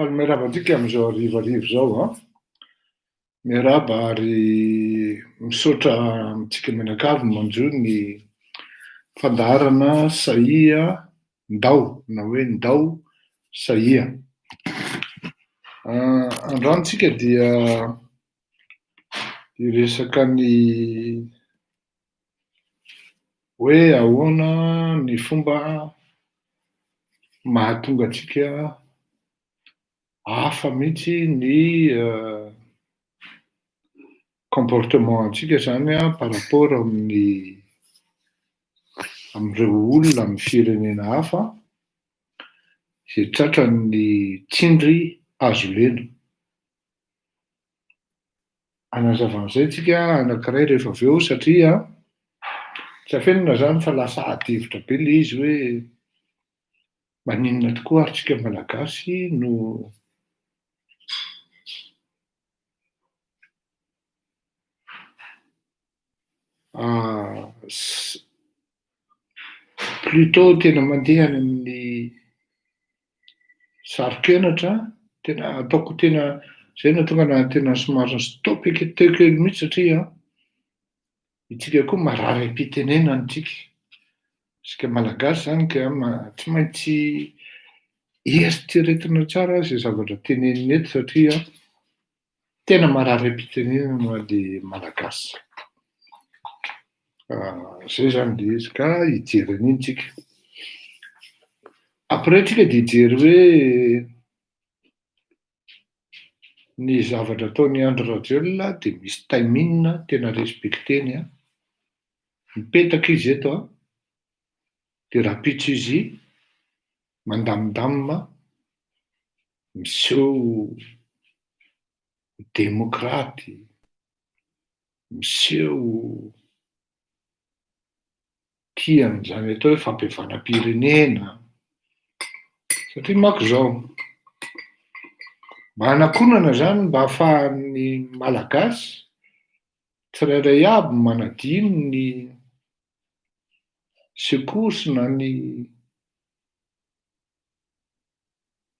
Fa ny miarahaba antsika amin'izao arivarivo zao an. Miarahaba ary misaotra amintsika mianakavy manjo ny fandaharana saia ndao na hoe ndao saia. Androany tsika dia hiresaka ny hoe ahoana ny fomba mahatonga atsika hafa mihitsy ny comportement antsika zany a par rapport amin'ireo olona amin'ny firenena hafa izay tratran'ny tsindry azo lena. Hanazava an'izay tsika anankiray rehefa avy eo satria tsy hafenina zany fa lasa ady hevitra be le izy hoe maninona tokoa ary tsika malagasy no plutôt tena mandeha any amin'ny saro-kenatra, tena ataoko tena zay no tonga na tena somary stop teo kely mihitsy satria itsika koa marary am-pitenena antsika. Isika malagasy zany ka tsy maintsy eritreretina tsara izay zavatra tenenina eto satria tena marary am-pitenena le malagasy. Zay zany le izy ka hijery an'iny tsika. Après tsika dia hijery hoe ny zavatra ataon'ny Andry Rajoelina dia misy timing tena respecteny a. Mipetaka izy eto a, dia rapitso izy mandamindamina miseho demokraty, miseho tiany zany atao hoe fampihavanam-pirenena. Satria manko zao, mba hanakonana zany mba ahafahan'ny malagasy tsirairay aby manadino ny secours na ny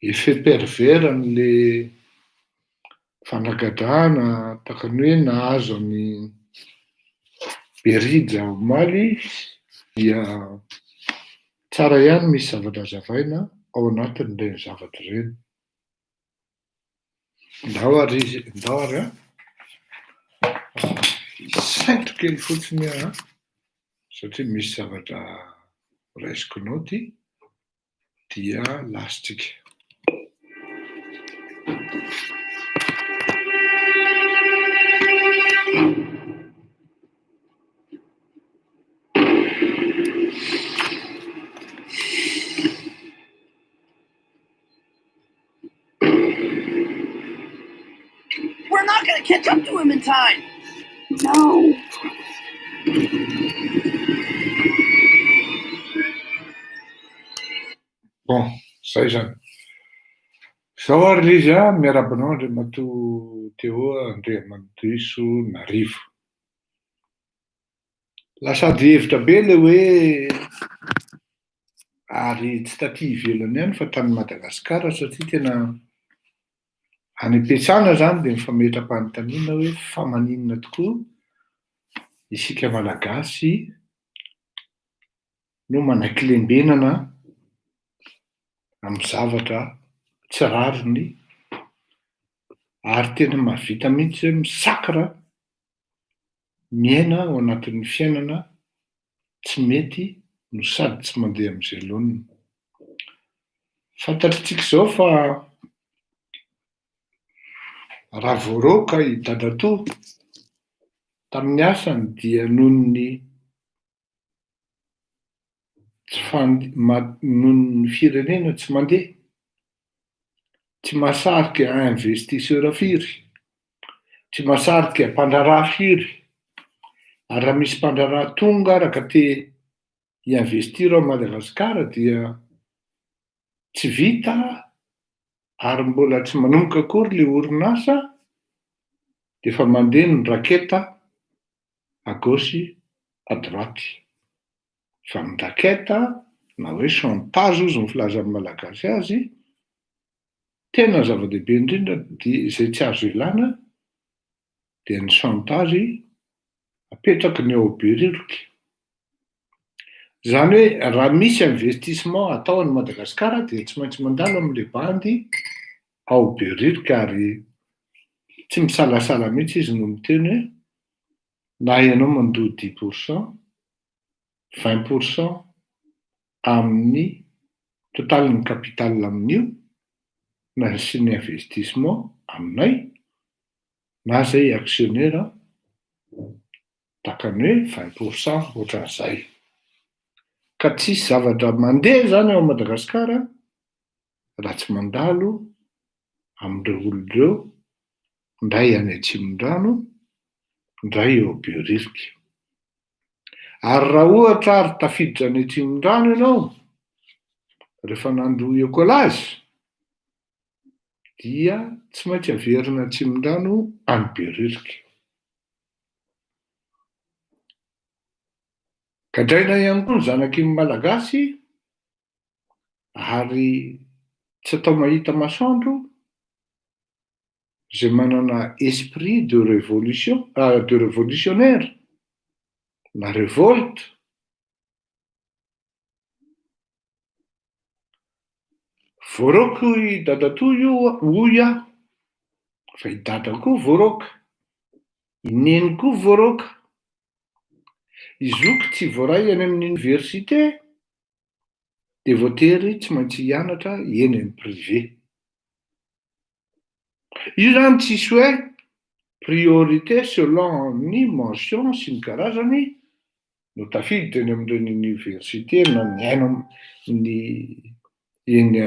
effet pervers an'le fanagadrana tahaka ny hoe nahazo an'i Berija omaly dia tsara ihany misy zavatra hazavaina ao anatin'ireny zavatra ireny. Ndao ary sainto kely fotsiny aho satria misy zavatra raisinao ty dia lasitsika. We're not going to catch up to him in time. No. Bon, zay zany. Zao ary izy a miarabanao Andriamatoa teo Andriamatoiso Narivo. Lasady hevitra be le hoe ary tsy taty ivelany ihany fa tany Madagasikara satria tena any am-piasana zany dia mifametram-panontaniana hoe fa maninona tokoa isika malagasy no manaiky lembenana amin'ny zavatra tsy rariny ary tena mahavita mihitsy hoe misakra miaina ao anatin'ny fiainana tsy mety no sady tsy mandeha amin'izay laoniny. Fantatritsika izao fa raha voaroka i Dadatoa tamin'ny asany dia nohon'ny nohon'ny firenena tsy mandeha, tsy mahasarika investisseur firy, tsy mahasarika mpandraraha firy, ary raha misy mpandraraha tonga araka te hiinvestira ao Madagasikara dia tsy vita ary mbola tsy manomboka akory le orinasa dia efa mandeha ny raketa à gauche à droite. Fa ny raketa na hoe chantage ozy ny filazan'ny malagasy azy tena zava-dehibe indrindra izay tsy azo ilana dia ny chantage apetraky ny eo beriroky. Zany hoe raha misy investissement atao any Madagasikara dia tsy maintsy mandalo amin'ilay bandy ao beriroka ary tsy misalasala mihitsy izy no miteny hoe na ianao mandoa 10%, 20% amin'ny totalin'ny capital amin'io na sy ny investissement aminay na zay actionnaire takany hoe 20% ohatran'izay. Ka tsisy zavatra mandeha zany ao Madagasikara raha tsy mandalo amin'ireo olon'ireo ndray any Atsimondrano, ndray eo Beoriroka. Ary raha ohatra ary tafiditra any Atsimondrano ianao rehefa nandro ekolazy dia tsy maintsy averina Atsimondrano any Beoriroka. Gadraina ihany koa ny zanaky ny Malagasy ary tsy atao mahita masoandro zay manana esprit de révolutionnaire na révolte voaroko i dadatoa io hoy aho fa i dada koa voaroka, i neny koa voaroka, izoko tsy voaray any amin'ny université dia voatery tsy maintsy hianatra eny amin'ny privé. Io zany tsisy hoe priorité selon ny mention sy ny karazany no tafiditra eny amin'ireny université na ny aina ny eny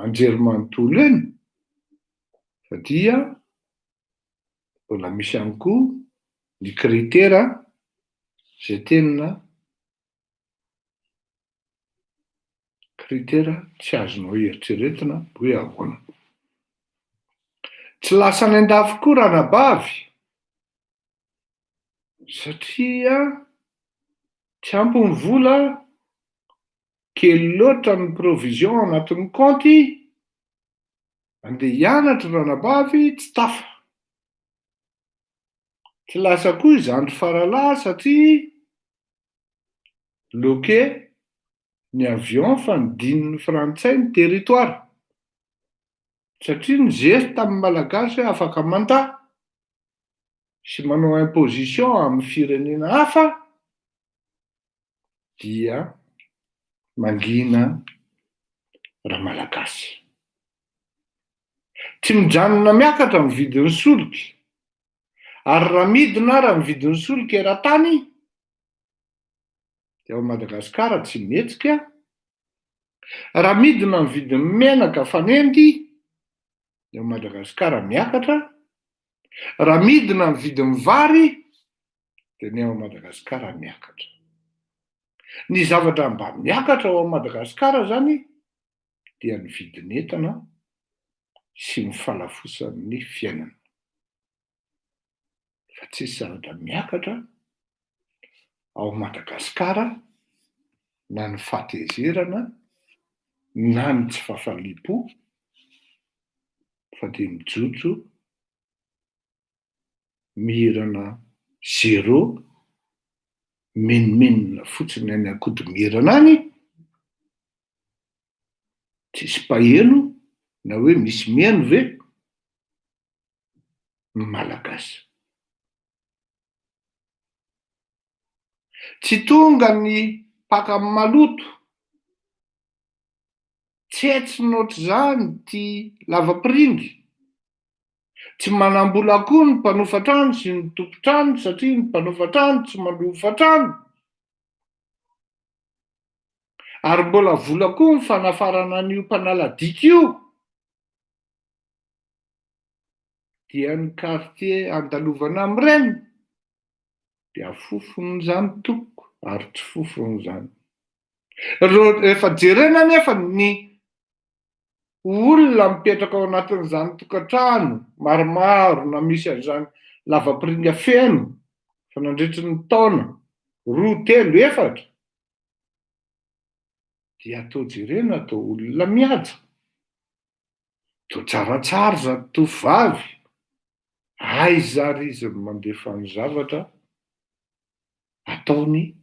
anjerimanontolo eny fa dia mbola misy ihany koa ny critère zay tena critère tsy azonao eritreretina hoe ahoana. Tsy lasa any an-dafy koa raha nabavy satria tsy ampy ny vola, kely loatra ny provision anatin'ny compte, andeha hianatra raha nabavy tsy tafa. Tsy lasa koa izandry faralahy satria bloqué ny avion fa nidininy frantsay ny territoire satria nizery tamin'ny Malagasy hoe afaka mandahy sy manao imposition amin'ny firenena hafa dia mangina raha Malagasy. Tsy mijanona miakatra amin'ny vidin'ny solika ary raha midina raha ny vidin'ny solika eran-tany dia ao Madagasikara tsy mihetsika. Raha midina ny vidin'ny menaka fanendy dia ao Madagasikara miakatra. Raha midina ny vidin'ny vary dia ny ao Madagasikara miakatra. Ny zavatra mba miakatra ao Madagasikara zany dia ny vidin'entana sy ny falafosan'ny fiainana. Fa tsisy zavatra miakatra ao Madagasikara na ny fahatezerana na ny tsy fahafaliam-po fa dia mijotso mihirana zéro, menomenona fotsiny any ankodim-mirana any, tsisy paheno na hoe misy mihaino ve ny Malagasy. Tsy tonga ny mpaka amin'ny maloto, tsetsiny ohatr'izany ty lavapiringy, tsy manam-bola koa ny mpanofa trano sy ny tompo-trano satria ny mpanofa trano tsy manofa trano, ary mbola vola koa ny fanafarana an'io mpanala-diaka io dia ny quartier andalovana amin'ireny dia fofon'izany toko ary tsy fofon'izany. Rehefa jerena nefa ny olona mipetraka ao anatin'izany tokantrano maromaro na misy an'izany lavapiringa feno fa nandritry ny taona 2, 3, 4 dia atao jerena atao olona mihaja. to tsaratsara za tovavy. Zary izy mandefa ny zavatra ataony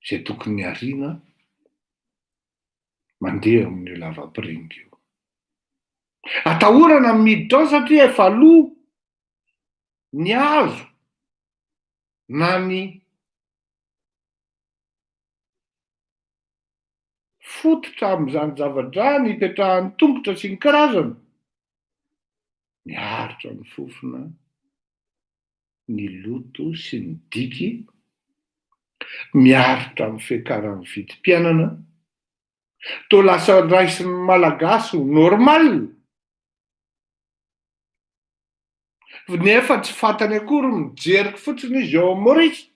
zay tokony ariana mandeha amin'ny lavapiringa io. Atahorana miditra ao satria efa lo ny hazo na ny fototra amin'izany zavatra ny ipetrahan'ny tongotra sy ny karazana. Miharitra ny fofona, ny loto sy ny diky, miharitra amin'ny fiakaran'ny vidim-pianana, to lasa raisin'ny malagasy ho normal. Nefa tsy fantany akory mijery fotsiny izy ao Maurice.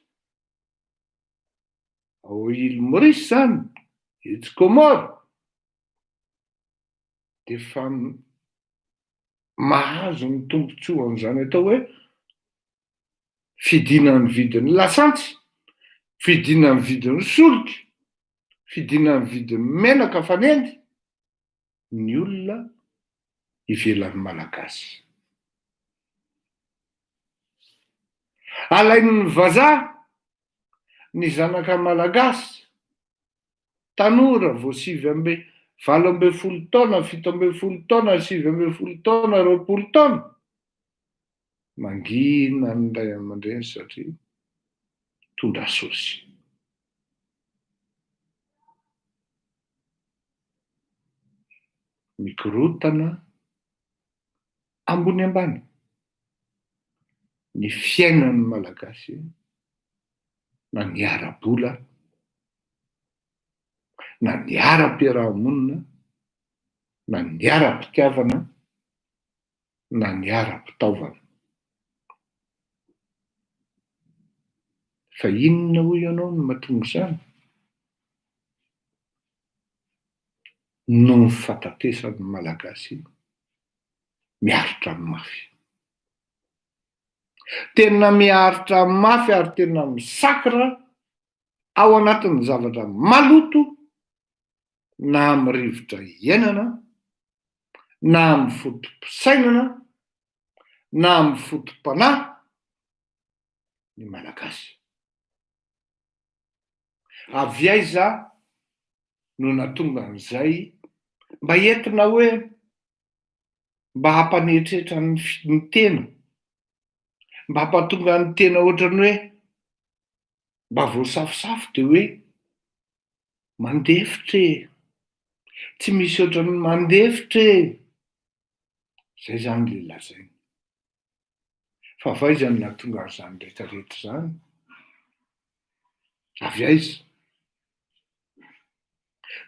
Ao île Maurice zany, Îles Comores. De fa mahazo ny tombotsoan'izany atao hoe fidinan'ny vidin'ny lasantsy, fidinan'ny vidin'ny solika, fidinan'ny vidin'ny menaka fanendy ny olona ivelan'ny malagasy. Alain'ny vazaha ny zanaka malagasy tanora vao 7-8 taona, 7-8 taona, 7-8 taona, 20 taona, mangina ny ray aman-dreny satria tondra sosy. Mikorotana ambony ambany ny fiainan'ny malagasy na ny ara-bola na ny ara-piarahamonina na ny ara-pitiavana na ny ara-pitaovana. Fa inona ho ianao no mahatonga izany? No ny fatatesan'ny malagasy miaritra amin'ny mafy. Tena miaritra amin'ny mafy ary tena misakra ao anatin'ny zavatra maloto na amin'ny rivotra iainana, na amin'ny fotom-pisainana, na amin'ny fotom-panahy ny malagasy. Avy aiza no natonga an'izay mba entina hoe mba hampanetrehitra ny tena, mba hampatonga ny tena ohatrany hoe mba voasafosafo dia hoe mandefitra e, tsy misy ohatrany mandefitra e. Zay zany le lazainy. Fa avaiza no nahatonga an'izany rehetrarehetra zany? Avy aiza?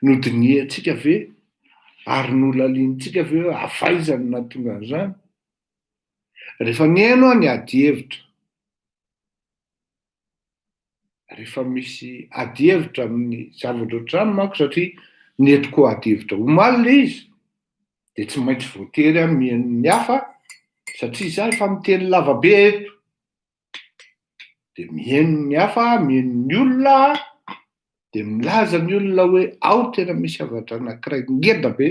Nodiniantsika ve? Ary nolaliantsika ve hoe avaiza no nahatonga an'izany? Rehefa niaino ny ady hevitra, rehefa misy ady hevitra amin'ny zavatra ohatrany manko satria netiko ady hevitra omaly le izy, dia tsy maintsy voatery mihaino ny hafa satria za efa miteny lavabe eto. Dia mihaino ny hafa, mihaino ny olona, dia milaza ny olona hoe ao tena misy zavatra anankiray ngeda be.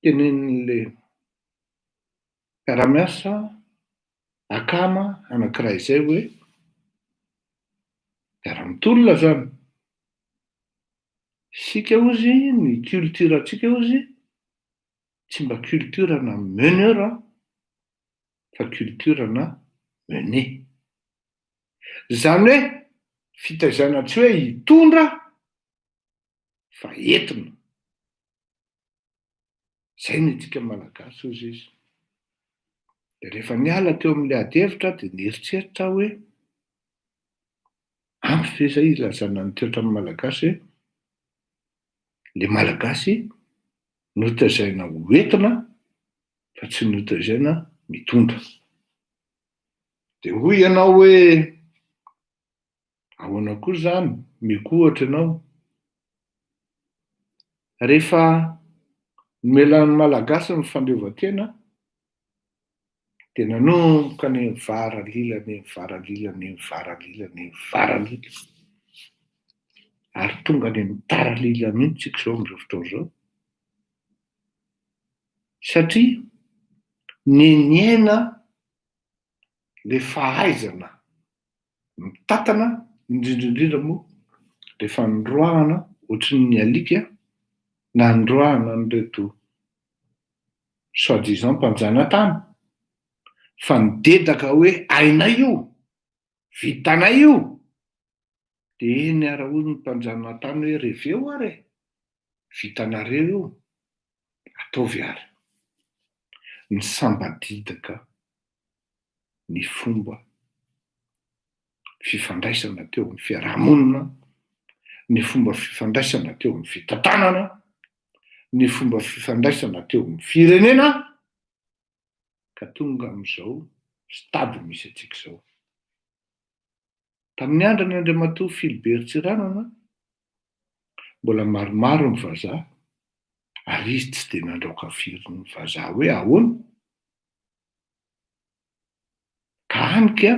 Tenenin'le mpiara-miasa akama anankiray izay hoe miara-mitolona zany. Sika ozy ny culture-ntsika ozy tsy mba culture-na meneur fa culture-na mener. Zany hoe fitaizana tsy hoe hitondra fa entina. Zay ny tsika malagasy ozy izy. Dia rehefa niala teo amin'le ady hevitra dia nieritseritra hoe ampy ve zay ilazana ny toetran'ny malagasy hoe le malagasy notazaina ho entina fa tsy notazaina mitondra. Dia hoy ianao hoe ahoana koa zany? Mikohatra ianao. Rehefa nomelan'ny malagasy ny fandreovan-tena dia nanomboka ny varalilany, varalilany, varalilany, varalilany, ary tonga ny taralila mihitsy tsika izao amin'izao fotoana izao. Satria neniena le fahaizana mitatana indrindraindrindra moa rehefa nindroahana ohatry ny alika na nindroahana nyreto soi-disant mpanjanatany fa nidedaka hoe ainay io vitanay io de eny ara hoy ny mpanjanatany hoe reveo ary vitanareo io ataovy ary ny sambadidaka ny fomba fifandraisana teo amin'ny fiarahamonina, ny fomba fifandraisana teo amin'ny fitantanana, ny fomba fifandraisana teo amin'ny firenena ka tonga amin'izao stady misy atsika izao. Tamin'ny andrany Andriamatoa Philibert Tsiranana mbola maromaro ny vazaha ary izy tsy dia nandraoka firy ny vazaha hoe ahoana ka anika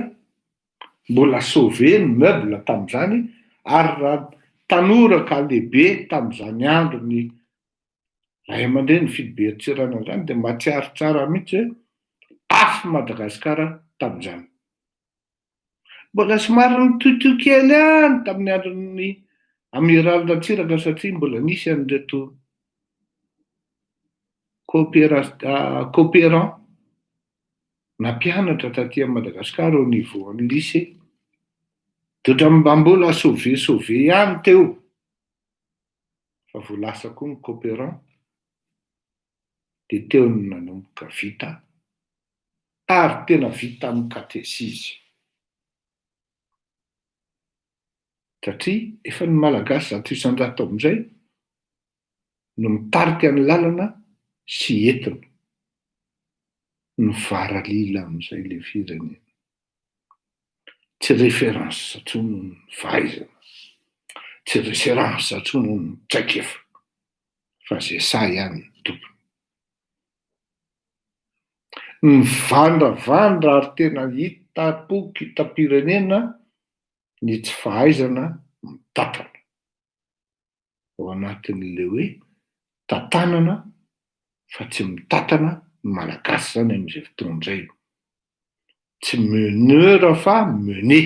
mbola sauvé ny meuble tamin'izany ary raha tanora ka lehibe tamin'izany andro ny ray aman-dreny Philibert Tsiranana zany dia mahatsiaro tsara mihitsy hoe afy Madagasikara tamin'izany. Mbola somary nitohitohy kely ihany tamin'ny andron'ny amiral Ratsiraka satria mbola nisy an'ireto coopérant na mpianatra taty Madagasikara au niveau ny lycée de ohatran'ny mbola sauvé ihany teo fa vo lasa koa ny coopérant de teo ny nanomboka vita ary tena vita amin'ny katesisy satria efa ny malagasy zato isan-jato amin'izay no mitarika ny lalana sy entina ny varalila amin'izay le firenena. Tsy référence satsony ny fahaizana, tsy référence satsony ny traikefa fa zay sa ihany ny tompony. Ny vandravandra ary tena hitapoky hitam-pirenena ny tsy fahaizana mitatana ao anatin'le hoe tantanana fa tsy mitatana ny malagasy zany amin'izay fotoana izay. Tsy meneur fa mené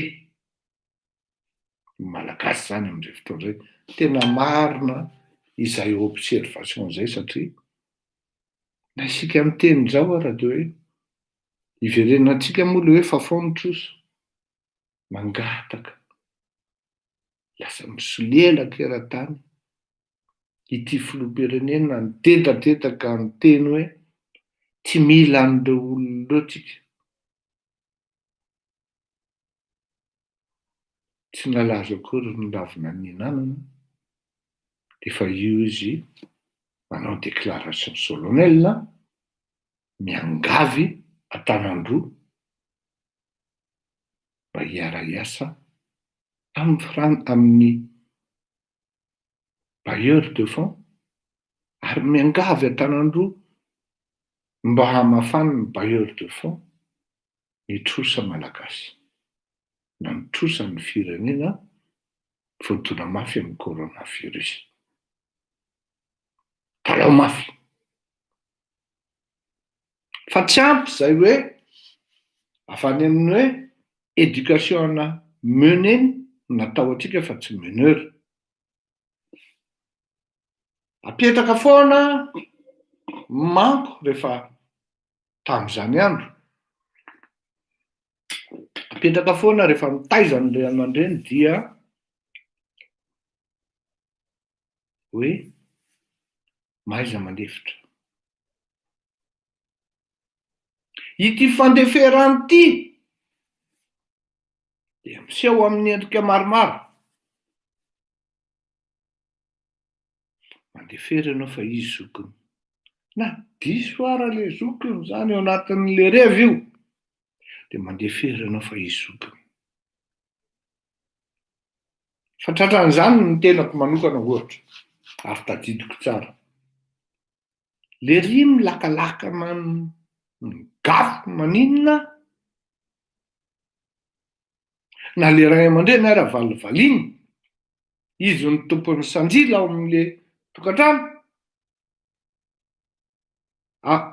ny malagasy zany amin'izay fotoana izay. Tena marina izay observation izay satria na isika miteny zao ara de hoe iverenantsika moa le hoe fafaony troso mangataka lasa misolelaka eran-tany ity filoham-pirenena nidedadedaka ny teny hoe tsy mila an'ireo olona ireo tsika. Tsy nalaza akory ny lavina ny ananana de fa io izy manao déclaration solennelle miangavy an-tanandroa mba hiara-iasa amin'ny bailleur de fonds ary miangavy an-tanandroa mba hamafana ny bailleur de fonds nitrosa malagasy na nitrosa ny firenena voadona mafy amin'ny coronavirus. Talao mafy. Fa tsy ampy zay hoe avany amin'ny hoe éducation menée natao atsika fa tsy meneur. Apetraka foana manko rehefa tamin'izany andro. Apetraka foana rehefa mitaiza ny ray aman-dreny dia hoe maiza mandefitra. Ity fandeferany ity dia miseho amin'ny endrika maromaro. Mandefery ianao fa izy zokiny. Na diso ara le zokiny zany ao anatin'le reva io. De mandefery ianao fa izy zokiny. Fa tratran'izany ny tenako manokana ohatra ary tadidiko tsara. Le ry milakalaka gafy maninona na le ray aman-dreny ara valivaliana izy ny tompon'ny sanjila ao amin'le tokantrano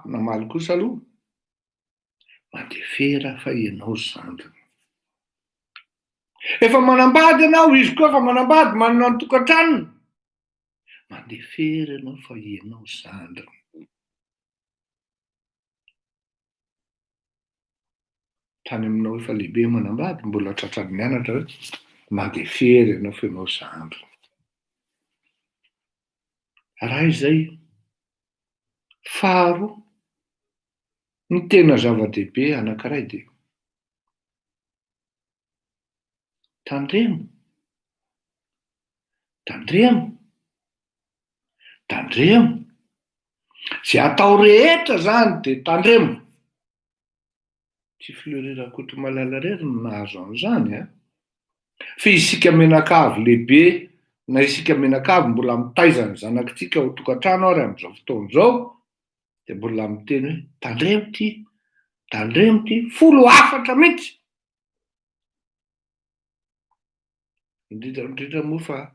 namaly kosa aloha. Mandeha fera fa ianao zandriny. Efa manambady ianao, izy koa efa manambady, manana ny tokantranony. Mandeha fera ianao fa ianao zandriny. Tany aminao efa lehibe manambady, mbola tratran'ny mianatra hoe mandeha fera ianao fa ianao zandriny. Raha izay, faharoa, ny tena zava-dehibe anankiray dia tandremo, tandremo, tandremo. Zay atao rehetra zany dia tandremo. Tsy filoreram-koto malala rery no nahazo an'izany a. Fa isika menakavy lehibe, na isika menakavy mbola mitaiza ny zanakitsika ao tokantrano ary amin'izao fotoana izao, dia mbola miteny hoe tandremo ty, tandremo ty, 14 mihitsy. Indrindra moa fa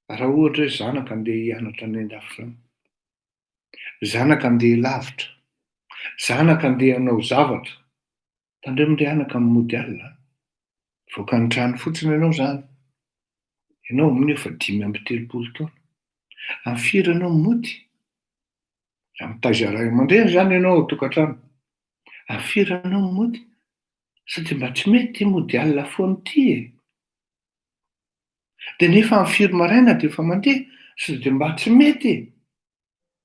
raha ohatra hoe zanaka andeha hianatra any andafy zany, zanaka andeha lavitra, zanaka andeha hanao zavatra, tandremo ndray anaka mimody alina. Voaka ny trano fotsiny ianao zany. Ianao amin'ny efa 5 amby telopolo taona. Amin'ny firy ianao mimody? Raha mitaiza ray aman-dreny zany ianao ao tokantrano. Amin'ny firy ianao mimody? Sao dia mba tsy mety mody alina foana ity e. Dia nefa amin'ny firy maraina dia efa mandeha, sao dia mba tsy mety e.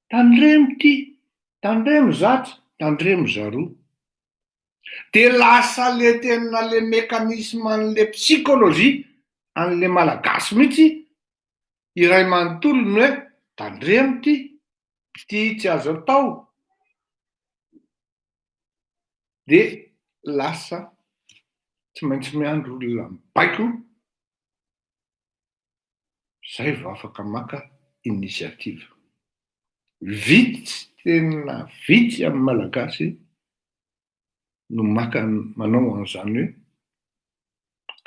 Tandremo ty, tandremo zatsy, tandremo zaroa. Dia lasa le tena le mekanisme an'le psikolojia an'le malagasy mihitsy iray manontolo ny hoe tandremo ty tsy azo atao. Dia lasa tsy maintsy miandro olona mibaiko, zay vao afaka maka inisiativa. Vitsy, tena vitsy amin'ny malagasy no maka manao an'izany hoe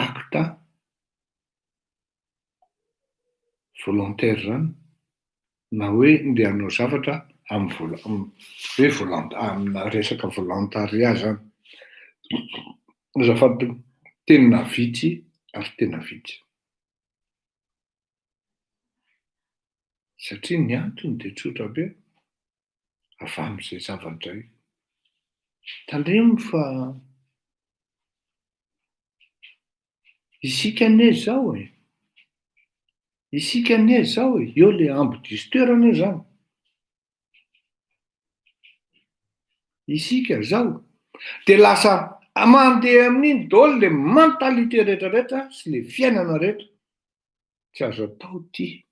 acte volontaire zany, na hoe ndeha hanao zavatra amina resaka volontaria zany. Azafady tena vitsy ary tena vitsy. Satria ny antony dia tsotra be, avy amin'izay zavadray. Tandremo fa isika anie zao e, isika anie zao e, eo le ambo diso toerana zany. Isika zao dia lasa mandeha amin'iny daholo le mentalité rehetrarehetra sy le fiainana rehetra. Tsy azo atao ty.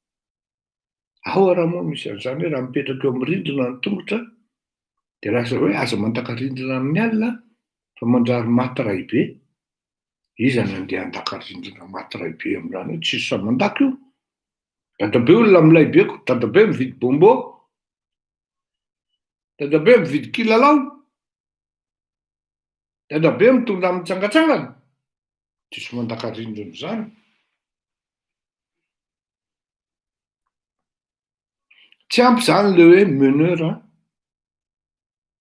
Ao raha moa misy an'izany hoe raha mipetraka eo amin'ny rindrina ny tongotra, dia lasa hoe aza mandaka rindrina amin'ny alina fa manjary maty ray be. Iza no andeha handaka rindrina maty ray be amin'izany hoe tsisy sa mandaka io. Dadabe olona milay be, dadabe mividy bombo, dadabe mividy kilalao, dadabe mitondra mitsangatsangana, tsisy mandaka rindrina zany. Tsy ampy zany le hoe meneur,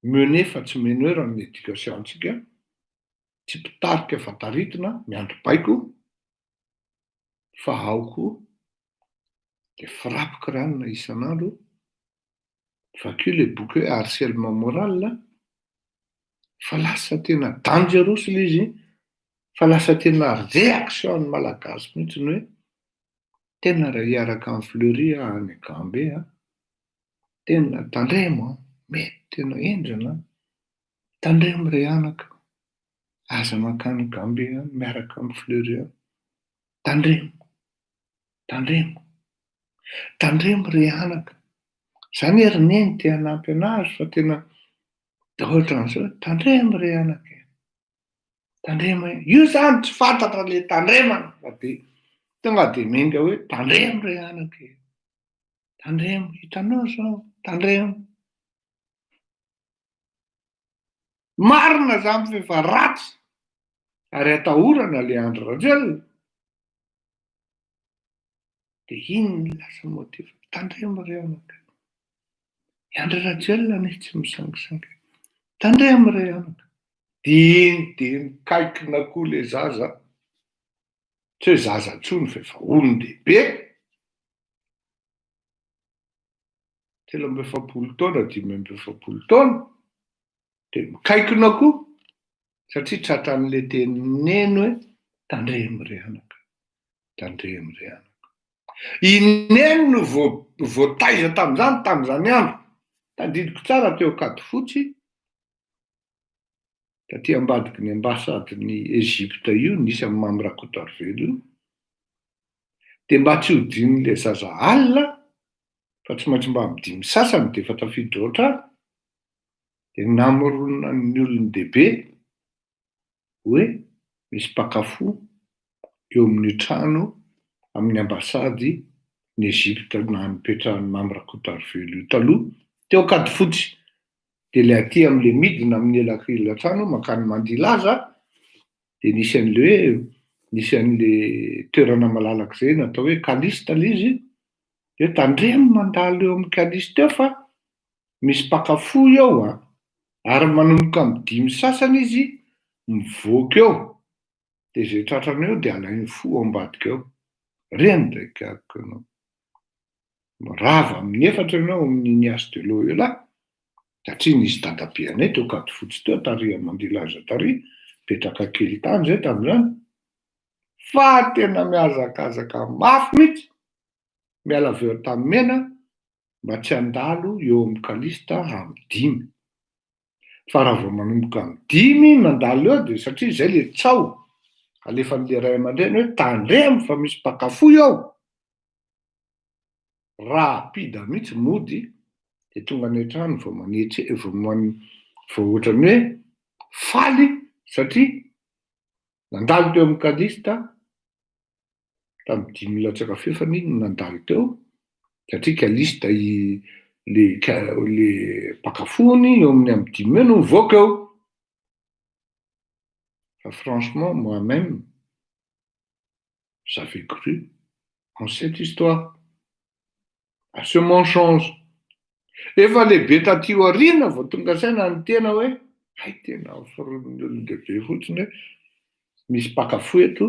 mener fa tsy meneur amin'ny éducation-tsika, tsy mpitarika fa taritina, miandry baiko, fa ao koa dia frappe crâne isan'andro, vaky le boky hoe harcèlement moral, fa lasa tena dangereux le izy, fa lasa tena réaction ny malagasy mihitsy ny hoe tena raha hiaraka amin'ny fleury any Gambe, tena tandremo, mety tena endrana, tandremo ray anaka, aza makany Gambe miaraka amin'ny fleury, tandremo, tandremo, tandremo ray anaka. Zany ery neny te hanampy anazy fa tena dia ohatran'izao, tandremo ray anaka, tandremo. Io zany tsy fantatra le tandremana fa dia tonga dia menga hoe tandremo ray anaka, tandremo, hitanao zao, tandremo. Marina zany fa efa ratsy ary atahorana le andro Rajoelina. Dia iny lasa motiva, tandremo ray anaka, Iandry Rajelina anie tsy misangisangy. Tandray amiray anaka. Diny kaikina koa le zaza. Tsy hoe zaza tsony fa efa olon-dehibe. 13 taona, 15 taona. Dia mikaikina koa. Satria tratran'le teny neny hoe tandray amiray anaka. Tandray amiray anaka. I neny no voataiza tamin'izany andro. Tadidiko tsara teo Kadifotsy. Taty ambadiky ny ambasadiny Ezipta io, nisy amin'ny Mamy Rakotoarivelo io. Dia mba tsy hodin'le zaza alina, fa tsy maintsy mba midimy sasany dia efa tafiditra ao an-trano. Dia namorona ny olon-dehibe hoe misy mpakafo eo amin'ny trano amin'ny ambasady ny Ezipta na nipetrahan'ny Mamy Rakotoarivelo io taloha teo Kadifotsy. Dia le aty amin'le midina amin'ny elakelan-trano makany Mandilaza dia nisy an'le toerana malalaka izay natao hoe Kalista le izy. Dia tandremo mandalo eo amin'ny Kalista eo fa misy mpakafo eo ary manomboka amin'ny 5 sasany izy mivoaka eo. Dia izay tratrana eo dia alainy fo ao ambadika eo. Reny ndraiky ako ianao. Rava amin'ny 4 ianao amin'ny Niasy de l'eau eo lahy. Satria nisy dadabeanay teo Kadifotsy teo taria Mandilaza taria, petraka kely tany zay tamin'izany. Fa tena mihazakazaka mafy mihitsy. Miala avy eo tamin'ny Mena mba tsy handalo eo amin'ny Kalista amin'ny 5. Fa raha vao manomboka amin'ny 5 mandalo eo dia satria izay le tsao alefan'le ray aman-dreny hoe tandremo fa misy mpakafo eo. Rapida mihitsy mody. Dia tonga any an-trano vao ohatran'ny hoe faly satria nandalo teo amin'ny Kalista tamin'ny 5 latsaka fefany iny nandalo teo satria Kalista le mpakafony eo amin'ny 5 eo no mivoaka eo. Fa franchement, moi-même, j'avais cru en cette histoire. À ce mensonge. Efa lehibe taty aoriana vao tonga saina ny tena hoe hay tena foron'ny olon-dehibe fotsiny hoe misy mpakafo eto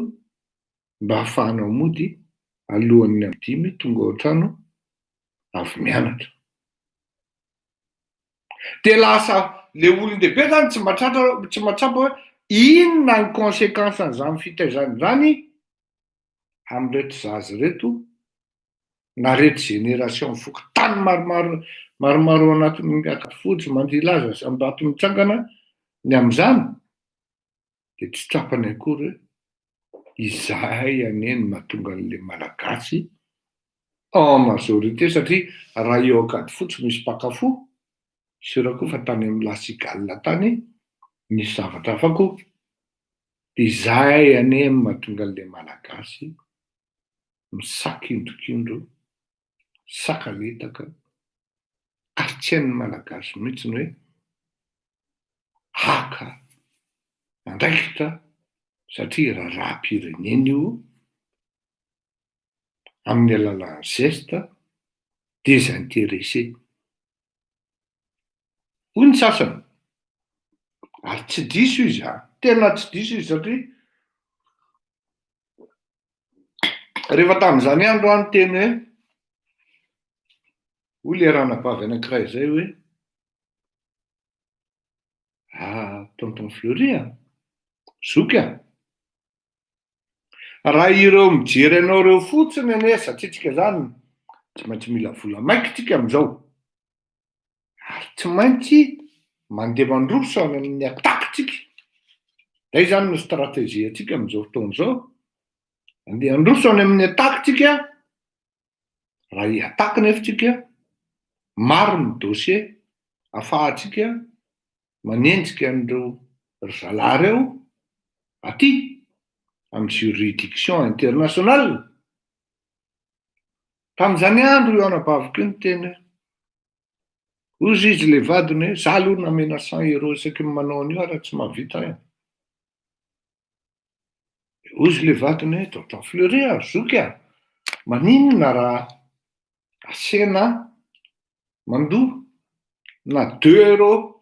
mba ahafahanao mody alohan'ny amin'ny 5 tonga ao an-trano avy mianatra. Dia lasa le olon-dehibe zany tsy mahatrapa hoe inona ny conséquencen'izany fitaizana izany amin'reto zaza reto na reto génération fokontany maromaro anatin'ny Kadifotsy, Mandilaza sy Ambato mitsangana ny amin'izany. Dia tsy trapany akory hoe izahay aneny mahatonga an'le malagasy en majorité satria raha eo Kadifotsy misy mpakafo, sura koa fa tany amin'ny Lasigala tany misy zavatra hafa koa. Dia izahay aneny mahatonga an'le malagasy misakindrokindro, sakaletaka, ary tsy hain'ny malagasy mihitsy ny hoe haka andraikitra satria raharaham-pirenena io amin'ny alalan'ny geste désintéressé. Hoy ny sasany. Ary tsy diso izy tena tsy diso izy satria rehefa tamin'izany andro any teny hoe hoy le ranavavy anankiray izay hoe tonton Fleury zoky raha ireo mijery anao ireo fotsiny anie satria tsika zany tsy maintsy mila vola maika tsika amin'izao. Ary tsy maintsy mandeha mandroso any amin'ny atakintsika. Izay zany no stratégie antsika amin'izao fotoana izao. Andeha androso any amin'ny atakintsika. Raha hiataka nefa tsika, maro ny dossier ahafahantsika manenjika an'ireo zalahy ireo aty amin'ny juridiction internationale. Tamin'izany andro io anabaviko io ny teny ozy izy le vadiny hoe za aloha namena 100 € isaky ny manao an'io raha tsy mahavita aho. Ozy le vadiny hoe tonton Fleury zoky maninona raha asena mandoa na 2 €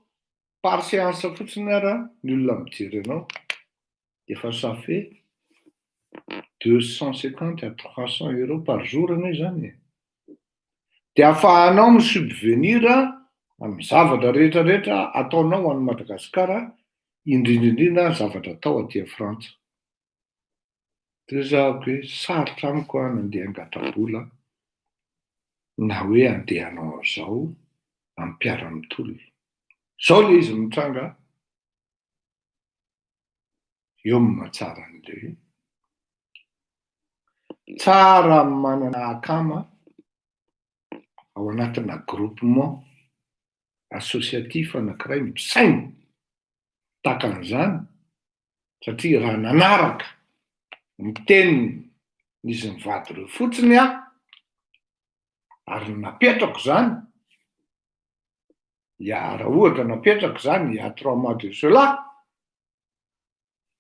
par séance fotsiny ara ny olona mijery anao. Efa safé 250 à 300 € par jour anie zany. De ahafahanao misubvenir amin'ny zavatra rehetrarehetra ataonao any Madagasikara, indrindraindrindra zavatra atao aty Frantsa. De zahako hoe sarotra amiko nandeha hangatra-bola na hoe andeha hanao an'izao amin'ny mpiara-mitolona. Zao le izy mitranga, eo ny mahatsara an'ilay. Tsara manana akama ao anatina groupement associatif anankiray misaina tahaka an'izany, satria raha nanaraka ny tenin'izy mivady ireo fotsiny ary napetrako zany, raha ohatra napetrako zany à 3 mois de cela,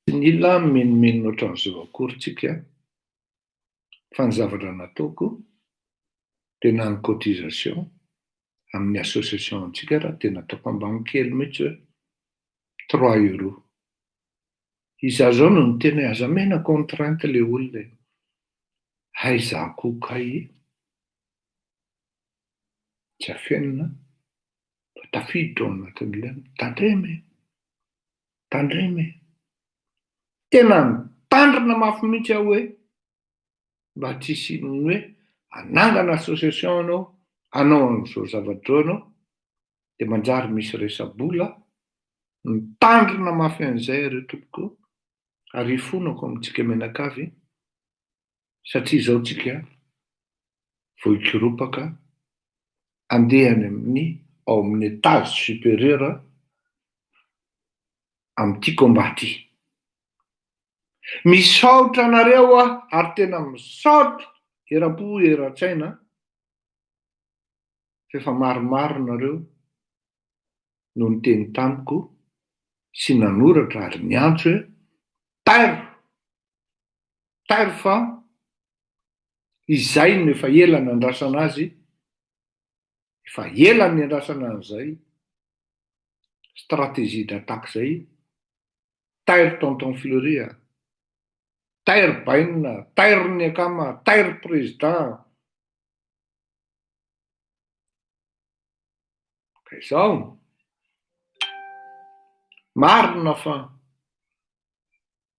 tsy mila menomenona ohatran'izao akory tsika, fa ny zavatra nataoko tena ny cotisation amin'ny association antsika raha tena ataoko ambany kely mihitsy hoe 3 €. Izaho zao no tena aza mena contrainte le olona, aiza koa kay tsy afenina fa tafiditra ao anatin'ilay tandremy. Tena mitandrina mafy mihitsy aho hoe mba tsy hisinony hoe anangana association anao an'izao zavatra anao, de manjary misy resa-bola, mitandrina mafy an'izay ireo tompoko, ary ifonako amintsika menakavy, satria zao tsika vao hikoropaka andehany ao amin'ny étage supérieur amin'ity combat ty. Misaotra anareo ary tena misaotra era-po era-tsaina, fa efa maromaro nareo no niteny tamiko sy nanoratra ary niantso hoe tairo fa izay no efa ela nandrasana azy, efa ela ny andrasana an'izay stratégie d'attaque zay, tairo tonton Fleury, tairo bainina, tairo ny akama, tairo président. Ka izao marina fa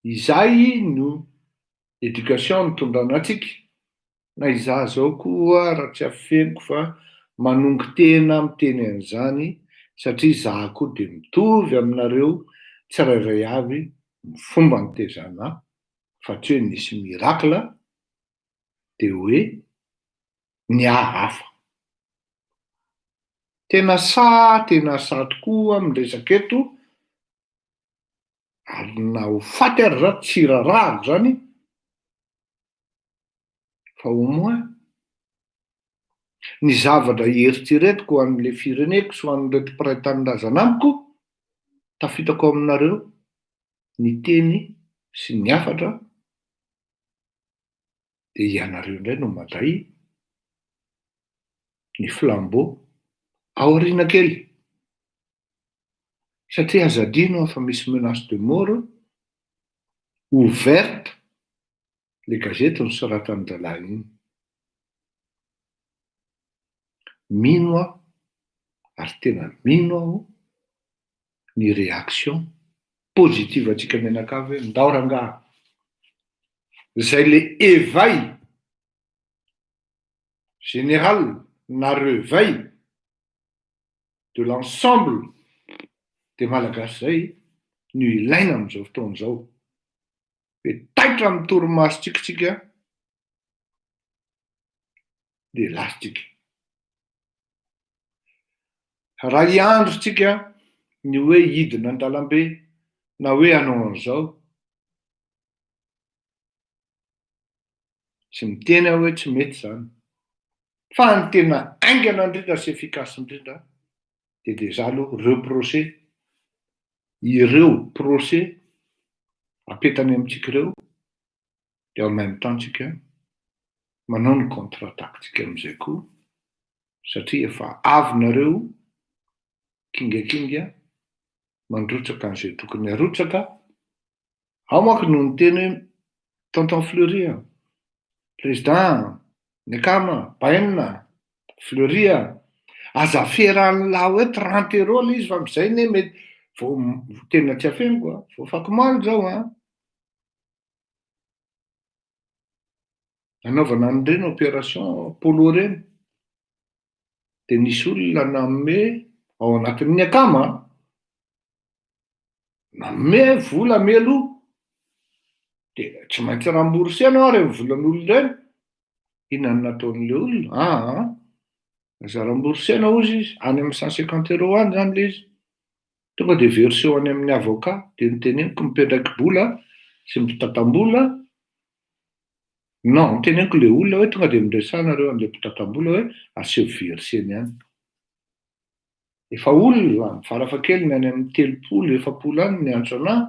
izay no éducation nitondrana antsika, na izaho zao koa raha tsy afeniko fa manongy tena miteny an'izany, satria izaho koa de mitovy aminareo tsirairay avy ny fomba nitezana fa tsy hoe nisy miracle de hoe ny hafa. Tena sa tokoa miresaka eto, ary na ho faty ary za tsy rarahako zany, fa au moins ny zavatra eritreretiko ho an'le fireneko sy ho an'ireo mpiray tanindrazana amiko, tafitako aminareo ny teny sy ny hafatra, de ianareo indray no mandray ny flambeau aoriana kely, satria azadino fa misy menace de mort ouverte le gazety nosoratany zalahy iny. Mino aho, ary tena mino aho ny réaction positive atsika menakavy hoe ndao rangaha, zay le éveil général na réveil de l'ensemble de Malagasy zay no ilaina amin'izao fotoana izao, hoe taitra amin'ny torimaso tsika de lasitsika. Raha hiandro tsika ny hoe hidina an-dalambe na hoe hanao an'izao, tsy miteny aho hoe tsy mety zany, fa ny tena aingana indrindra sy efficace indrindra de déjà aloha ireo procès apetany amintsika ireo, de en même temps tsika manao ny contre-attaque tsika am'izay koa, satria efa avy nareo kingakinga mandrotsaka an'izay tokony harotsaka. Ao manko no niteny hoe tonton Fleury président Nekama Baenina Fleury aza feran'la hoe 30 € le izy fa am'izay ne mety vao tena tsy afeniko vao fakomalo zao anaovana an'ireny opération polo reny de nisy olona nanome ao anatin'ny akama nanome vola melo de tsy maintsy rambourser anao rehefa volan'olona ireny. Inona no nataon'le olona? Aza rambourser anao ozy izy any amin'ny 150 € any zany le izy. Tonga de verser ho any amin'ny avocat de niteneniko mipendraky-bola sy mipitatam-bola. Non, niteneniko le olona hoe tonga de miresanareo an'le mpitatam-bola hoe aseho verseny any. Efa olona farafahakeliny any amin'ny 30-40 any ny antso anahy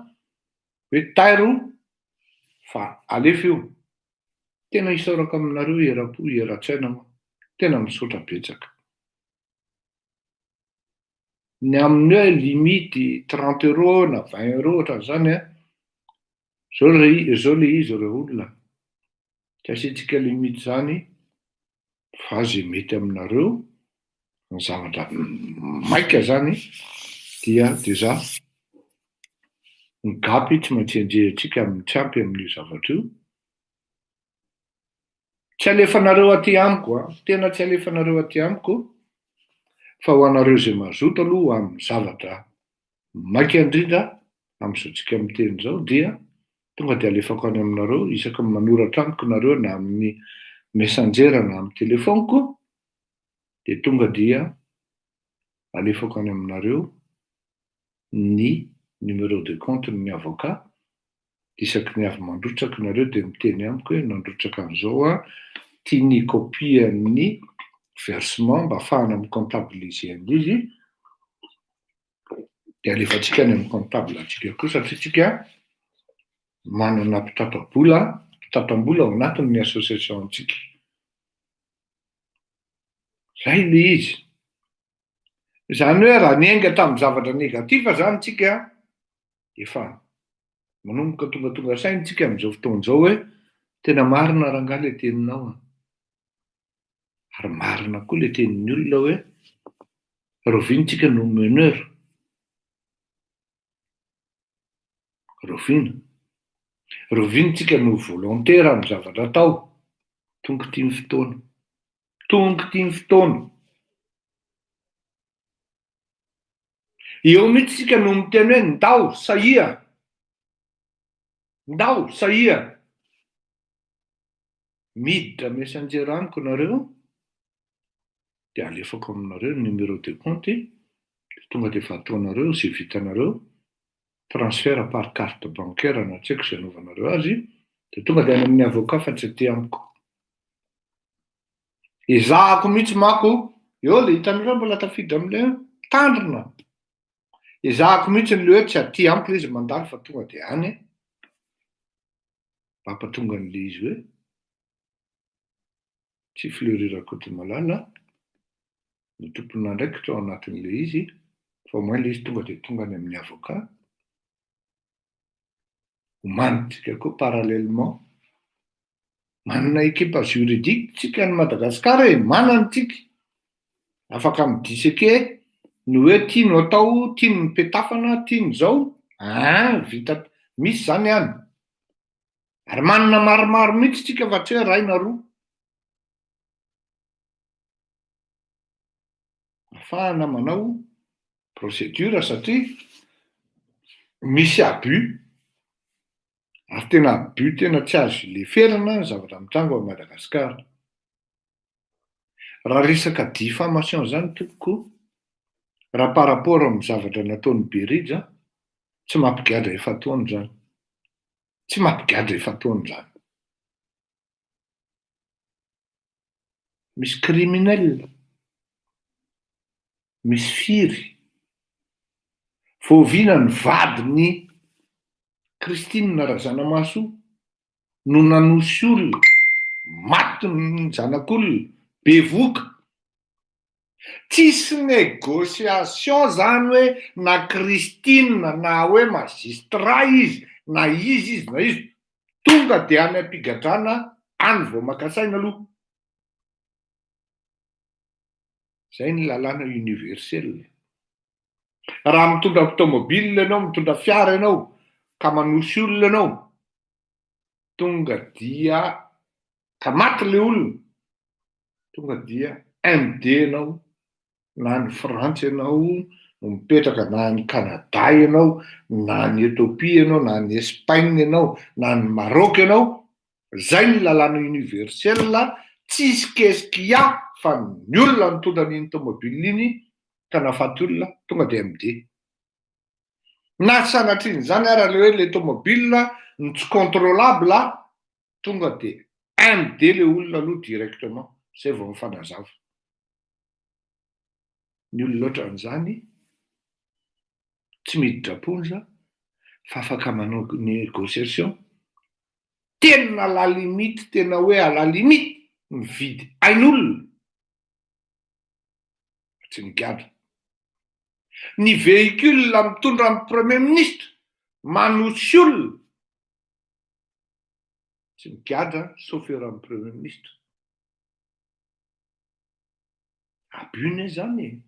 hoe tairo fa alefa io. Tena isaorako aminareo era-po era-tsaina moa. Tena misaotra betsaka. Ny amin'ny hoe limity 30 € na 20 € ohatran'izany zao le izy reo olona. Tsy asiantsika limity zany fa zay mety aminareo ny zavatra maika zany dia deja ny gapy tsy maintsy enjehintsika amin'ny tsy ampy amin'io zavatra io. Tsy alefanareo aty amiko tena tsy alefanareo aty amiko fa ho anareo zay mazoto aloha amin'ny zavatra maika indrindra amin'izao tsika miteny zao dia tonga de alefako any aminareo isaky ny manoratra amiko nareo na amin'ny messenger na amin'ny telefoniko de tonga dia alefako any aminareo ny numéro de compte ny avocat. Isaky ny avy mandrotsaka nareo de miteny amiko hoe nandrotsaka an'izao tiany copie ny versement mba ahafahana micontabiliser an'izy de alefatsika any amin'ny comptable atsika koa satria tsika manana mpitatam-bola ao anatin'ny association antsika. Zay le izy. Zany hoe raha niainga tamin'ny zavatra negativa zany tsika efa manomboka tonga saintsika amin'izao fotoan'izao hoe tena marina rangahy le teninao ary marina koa le tenin'ny olona hoe rovintsika no meneur. Rovintsika no volontaire amin'ny zavatra atao. Tonga tia ny fotoana. Eo mihitsy sika no miteny hoe ndao saia. Miditra messenger amiko nareo de alefako aminareo numéro de compte tonga de efa ataonareo zay vitanareo transfert par carte bancaire na tsy haiko zay anaovanareo azy de tonga de any amin'ny avocat fa tsy aty amiko. Ezahako mihitsy mako eo le hitanareo mbola tafiditra amin'le tandrina. Ezahako mihitsy le hoe tsy aty amiko le izy mandalo fa tonga de any mampatonga an'le izy hoe tsy Fleury Rakotomalala ny tompon'andraikitra ao anatin'le izy fa moins le izy tonga de tonga any amin'ny avocat. Homanitsika koa parallèlement manana équipe juridique tsika any Madagasikara manana tsika afaka midiseke ny hoe tiano atao tiano mipetafana tiano zao vita misy zany any ary manana maromaro mihitsy tsika fa tsy hoe ray na roa ahafahana manao procédure satria misy abus ary tena abus tena tsy azo leferana ny zavatra mitrango ao Madagasikara. Raha resaka diffamation zany tompoko raha par rapport amin'ny zavatra nataon'ny Berija tsy mampigadra efatoana zany. Misy criminel, misy firy voaviana ny vadiny Christine Razanamaso no nanosy olona maty ny zanak'olona bevoka tsisy négociation zany hoe na Christine na hoe magistrat izy na izy na izy tonga de any ampigadrana any vao makasaina aloha. Zay ny lalàna universel. Raha mitondra automobile ianao, mitondra fiara ianao ka manosy olona ianao, tonga dia ka maty le olona, tonga dia MD ianao, na ny Frantsa ianao no mipetraka, na ny Canada ianao, na ny Ethiopia ianao, na ny Espagne ianao, na ny Maroc ianao. Zay ny lalàna universel, tsisy keskia fa ny olona mitondra n'iny tomobile iny ka nafaty olona tonga de MD. Na sanatrian'izany ara le hoe le tomobile no tsy contrôlable, tonga de MD le olona aloha directement, zay vao mifanazava. Ny olona ohatran'izany tsy miditra-ponja fa afaka manao négociation tena la limite, tena hoe à la limite mividy ain'olona tsy migadra. Ny véhicule mitondra ny premier ministre manosy olona tsy migadra chauffeur amin'ny premier ministre. Abus zany,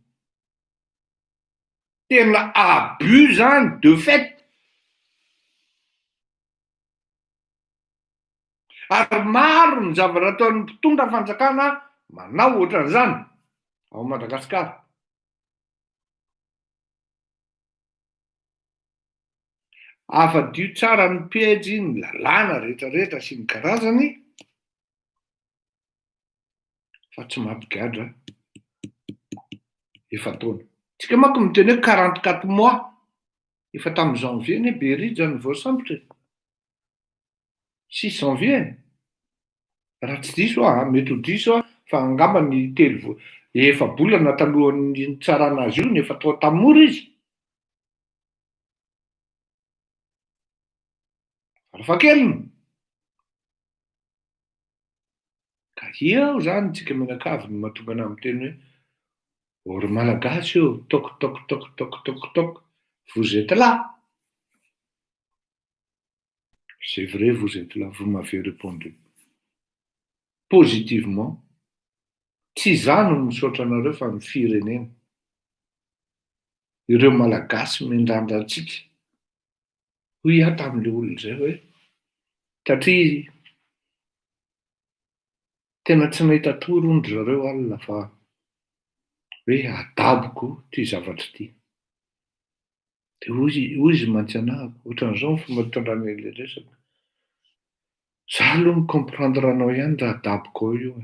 tena abus zany de fait. Ary maro ny zavatra ataon'ny mpitondra fanjakana manao ohatran'izany ao Madagasikara. Afa-dio tsara ny pejy, ny lalàna rehetrarehetra sy ny karazany, fa tsy mampigadra efa taona. Tsika manko miteny hoe 44 mois, efa tamin'ny janvier ny Berija ny voasambotra, 6 janvier. Raha tsy diso mety ho diso fa angamba ny efa bolana talohan'ny tsarana azy io, ny efa tao tamora izy. Farafahakeliny. Ka io zany tsika mianakavy no mahatonga anahy miteny hoe oro malagasy io, toc toc toc toc toc toc, vous êtes là. C'est vrai, vous êtes là, vous m'avez répondu positivement. Tsy zany no misaotra anareo fa ny firenena. Ireo malagasy miandrandra antsika. Hoy aho tamin'le olona zay hoe satria tena tsy nahita torondry zareo alina fa hoe adaboko ty zavatra ty. De hoy izy mantsy anahako, ohatran'izao ny fomba mitondran'ny le resaka. Za aloha comprendre anao ihany raha adaboko ao io.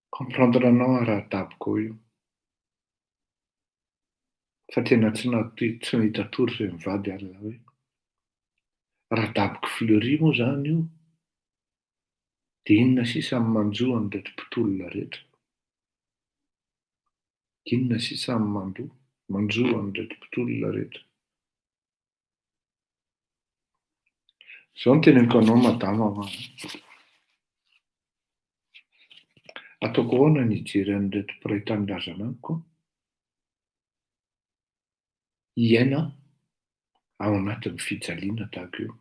Comprendre anao raha adaboko ao io. Fa tena tsy nahita tory zay mivady alina hoe raha adaboko fleury moa zany io. De inona sisany manjoa an'rehetra mpitolona rehetra. Inona sisany manjoa an'rehetra mpitolona rehetra. Zao ny teneniko anao madama ho ataoko ahoana ny hijery an'rehetra mpiray tanindrazana amiko, hiaina ao anatin'ny fijaliana tahaka io.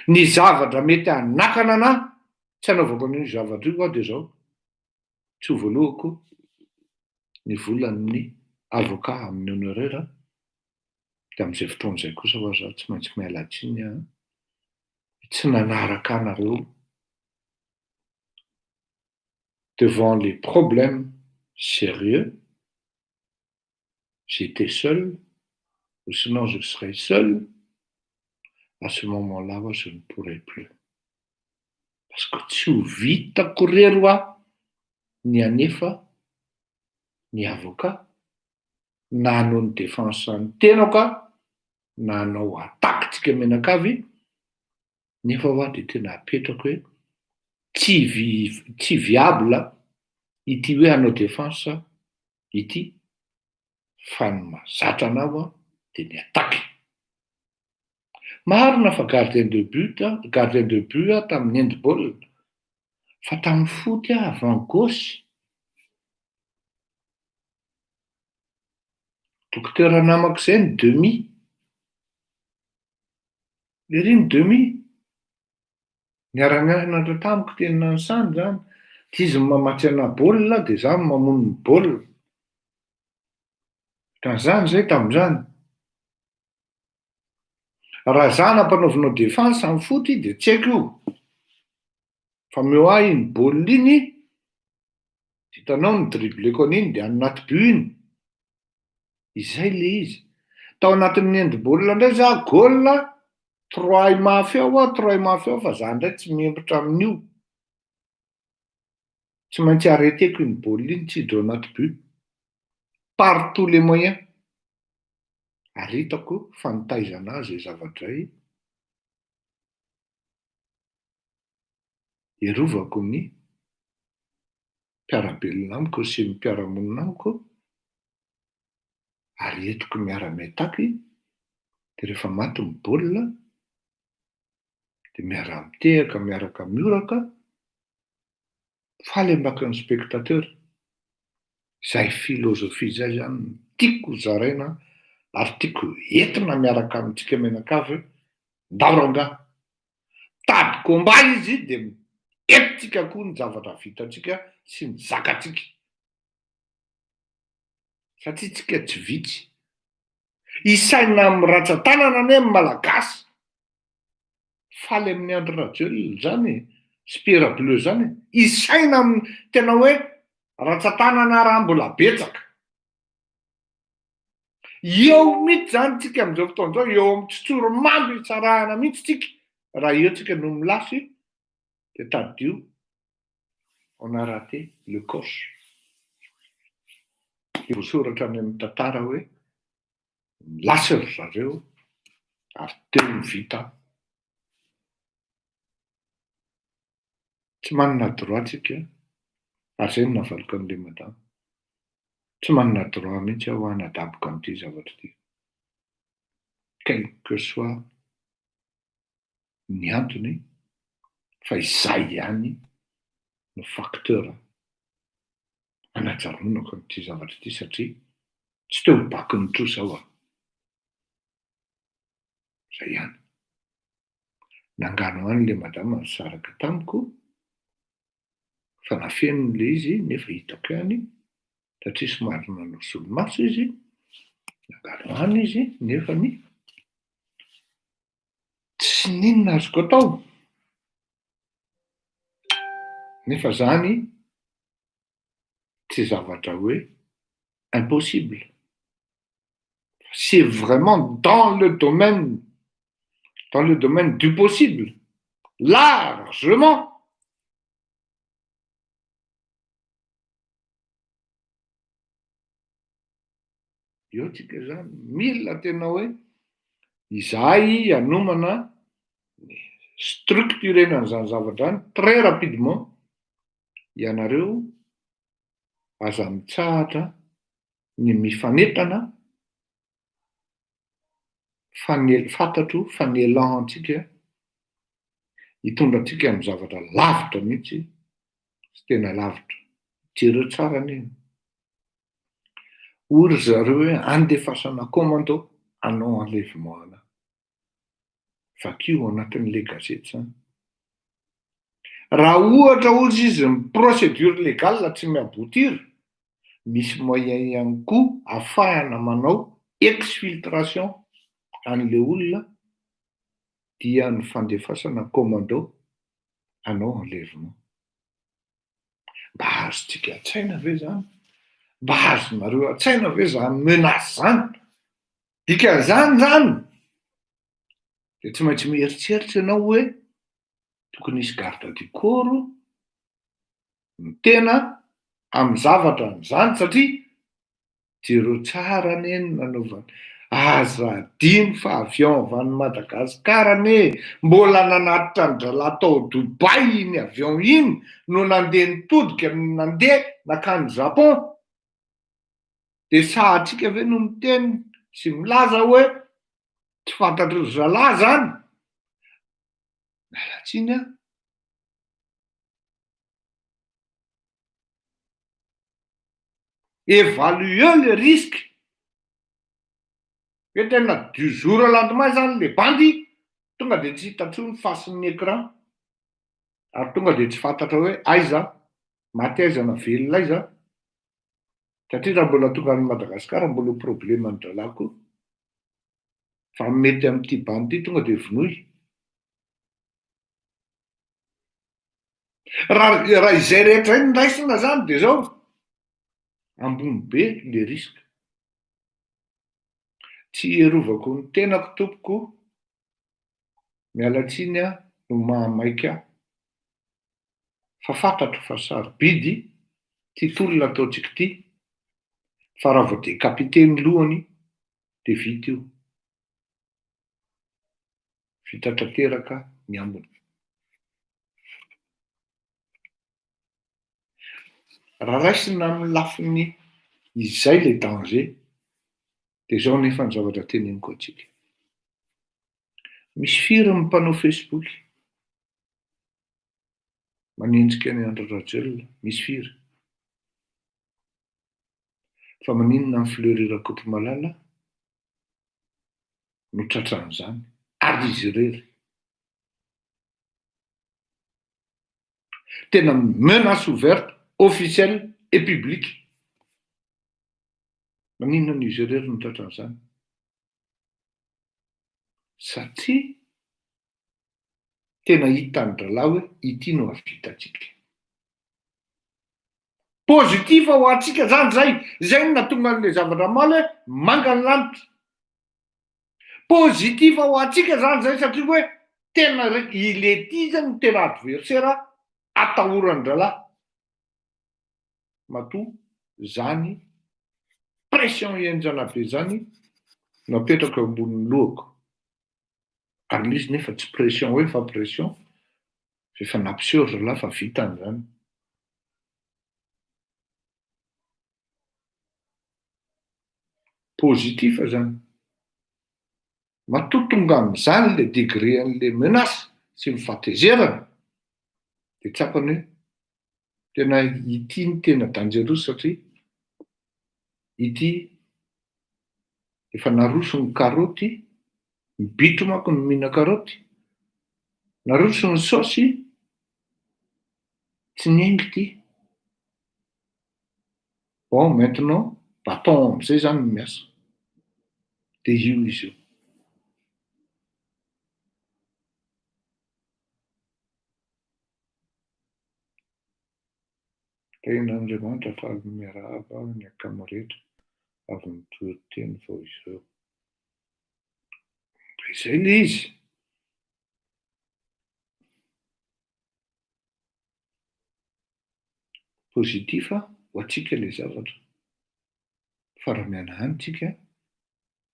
Ny zavatra mety hanakana anahy tsy hanaovako an'io zavatra io de zao, tsy ho voalohako ny volan'ny avocat amin'ny honoraire, de amin'izay fotoan'izay kosa ho aho tsy maintsy miala tsiny tsy nanaraka anareo devant les problèmes sérieux. J'étais seul, ou sinon je serais seul. À ce moment-là, je ne pourrais plus. Parce que tsy ho vitako rery aho ny anefa ny avocat, na hanao ny défense ny tenako na hanao attaque tsika mianakavy, nefa ho de tena apetrako hoe tsy viable ity hoe hanao défense ity, fa ny mahazatra anao de ny attaque. Marina fa gardien de but tamin'ny handball, fa tamin'ny foot avant gauche dokotera namako izay ny demi. Le ry ny demi. Niara-mianatra tamiko teny Nanosany zany. Izy mamatsy ana baolina dia izaho mamono ny baolina. Ohatran'izany zay tamin'izany. Raha izaho nampanaovinao défense amin'ny foty dia tsy haiko io. Fa meo ahy iny baolina iny, hitanao ny dribleko an'iny dia any anaty but iny. Izay le izy. Tao anatin'ny hand-baolina indray izaho goal 3 mafy eo fa izaho indray tsy miembotra amin'io. Tsy maintsy arreteko iny baolina iny tsy hiditra ao anaty but. Par tous les moyens. Aritako fanotaizana azy izay zavatra izay. Iarovako ny mpiarabelona amiko sy ny mpiaramonina amiko. Aretiko miara-miataky. Dia rehefa maty ny baolina dia miara-mitehaka, miaraka mioraka. Faly ambaka ny spectateur. Izay filôzofia izay zany tiako zaraina ary tiako entina miaraka amintsika menakavy. Ndao rangahy. Tady combat izy dia entintsika koa ny zavatra vitantsika sy ny zakatsika. Satria tsika tsy vitsy. Isaina amin'ny ratsan-tanana ane amin'ny malagasy. Faly amin'ny André Rajoelina zany, Spira Bleu zany. Isaina amin'ny tena hoe ratsan-tanana raha mbola betsaka. Eo mihitsy zany tsika amin'izao fotoana izao, eo amin'ny tsotsorimambo itsarahana mihitsy tsika. Raha eo tsika no milasy dia tadio. On a raté le coche. Io soratra any amin'ny tantara hoe milasy ry zareo ary teo ny vita. Tsy manana droit tsika, ary izay no nahavaliko an'ilay madama. Tsy manana droit mihitsy aho hanadaboka amin'ity zavatra ity. Quel que soit ny antony, fa izay ihany no facteur hanatsaronako amin'ity zavatra ity satria tsy teo mibaky ny trosa aho. Izay ihany. Nangano any ilay madama nisaraka tamiko. Fa nafenony ilay izy nefa hitako ihany satria somary nanao solomaso izy. Nangano any izy nefa tsy ninona azoko atao. Nefa zany tsy zavatra hoe impossible. C'est vraiment dans le domaine du possible. Largement. Io tsika zany mila tena hoe izahay hanomana structurena an'izany zavatra any très rapidement. Ianareo aza mitsahatra ny mifanentana fantatro fanelantsika hitondra antsika amin'ny zavatra lavitra mihitsy sy tena lavitra. Jereo tsara an'iny. Ory zareo hoe andefasana commando hanao enlèvement ana. Vakio anatin'ilay gazety zany. Raha ohatra ozy izy ny procédure légale tsy miabotiry, misy moyen ihany koa ahafahana manao exfiltration an'ilay olona dia ny fandefasana commando hanao enlèvement. Mba azontsika an-tsaina ve zany? Mba azonareo an-tsaina ve zany menace zany? Dikan'izany zany dia tsy maintsy mieritseritra ianao hoe tokony hisy garde du corps ny tena amin'ny zavatra an'izany satria jereo tsara neny nanaovana. Aza adino fa avion avy any Madagasikara ane mbola nanatitra ny drala tao Dubai iny avion iny no nandeha nitodika nandeha nakany Japon. Dia sahatsika ve no miteny sy milaza hoe tsy fantatry ry zalahy zany? Mialatsiny aho. Évaluez le risque. hoe tena du jour au lendemain zany le bandy tonga de tsy hita ntsony fasin'ny écran ary tonga de tsy fantatra hoe aiza maty aiza na velona aiza satria raha mbola tonga any Madagasikara mbola problema ny dralako fa mety amin'ity bandy tonga de vonoy. Raha izay rehetra iny raisina zany de zao ambony be le risque. Tsy hierovako ny tenako tompoko, miala tsiny a no mahamaika aho. Fa fantatro fa sarobidy ty tolona ataontsika ty, fa raha vao dekapite ny lohany de vita io. Vita tanteraka ny ambiny. Raha raisina amin'ny lafiny izay le danger de zao nefa ny zavatra teneniko atsika. Misy firy ny mpanao Facebook, manenjika ny Andry Rajoelina, misy firy. Fa maninona ny Fleury Rakotomalala no tratran'izany ary izy irery. Tena menace ouverte, officielle et publique. Maninona n'izy irery no tratran'izany? Satria tena hitany dralahy hoe ity no havitatsika. Pozitiva ho antsika zany zay no nahatonga an'le zavatra maly hoe manga ny lanitra. Pozitiva ho antsika zany zay satria hoe tena ilety zany no tena adversaire atahorany dralahy. Matoa zany pression enjana be zany napetraka eo ambonin'ny lohako. Ary izy nefa tsy pression hoe fa pression, efa nampiseho dralahy fa vitany zany. Pozitiva zany. Matoa tonga am'izany le degré an'le menace sy ny fahatezerana de tsapany hoe tena ity ny tena dangereux satria ity efa naroso ny karaoty, ny bitro manko ny mihina karaoty, naroso ny saosy, tsy niaingo ity. Bon, maintenant, bâton am'izay zany no miasa. De io izy io. Ten'Andriamanitra faly miarahaba ny akamarehetra avy nitoery-teny vao izao. Izay le izy. Pozitiva ho antsika le zavatra. Fa raha mianahany tsika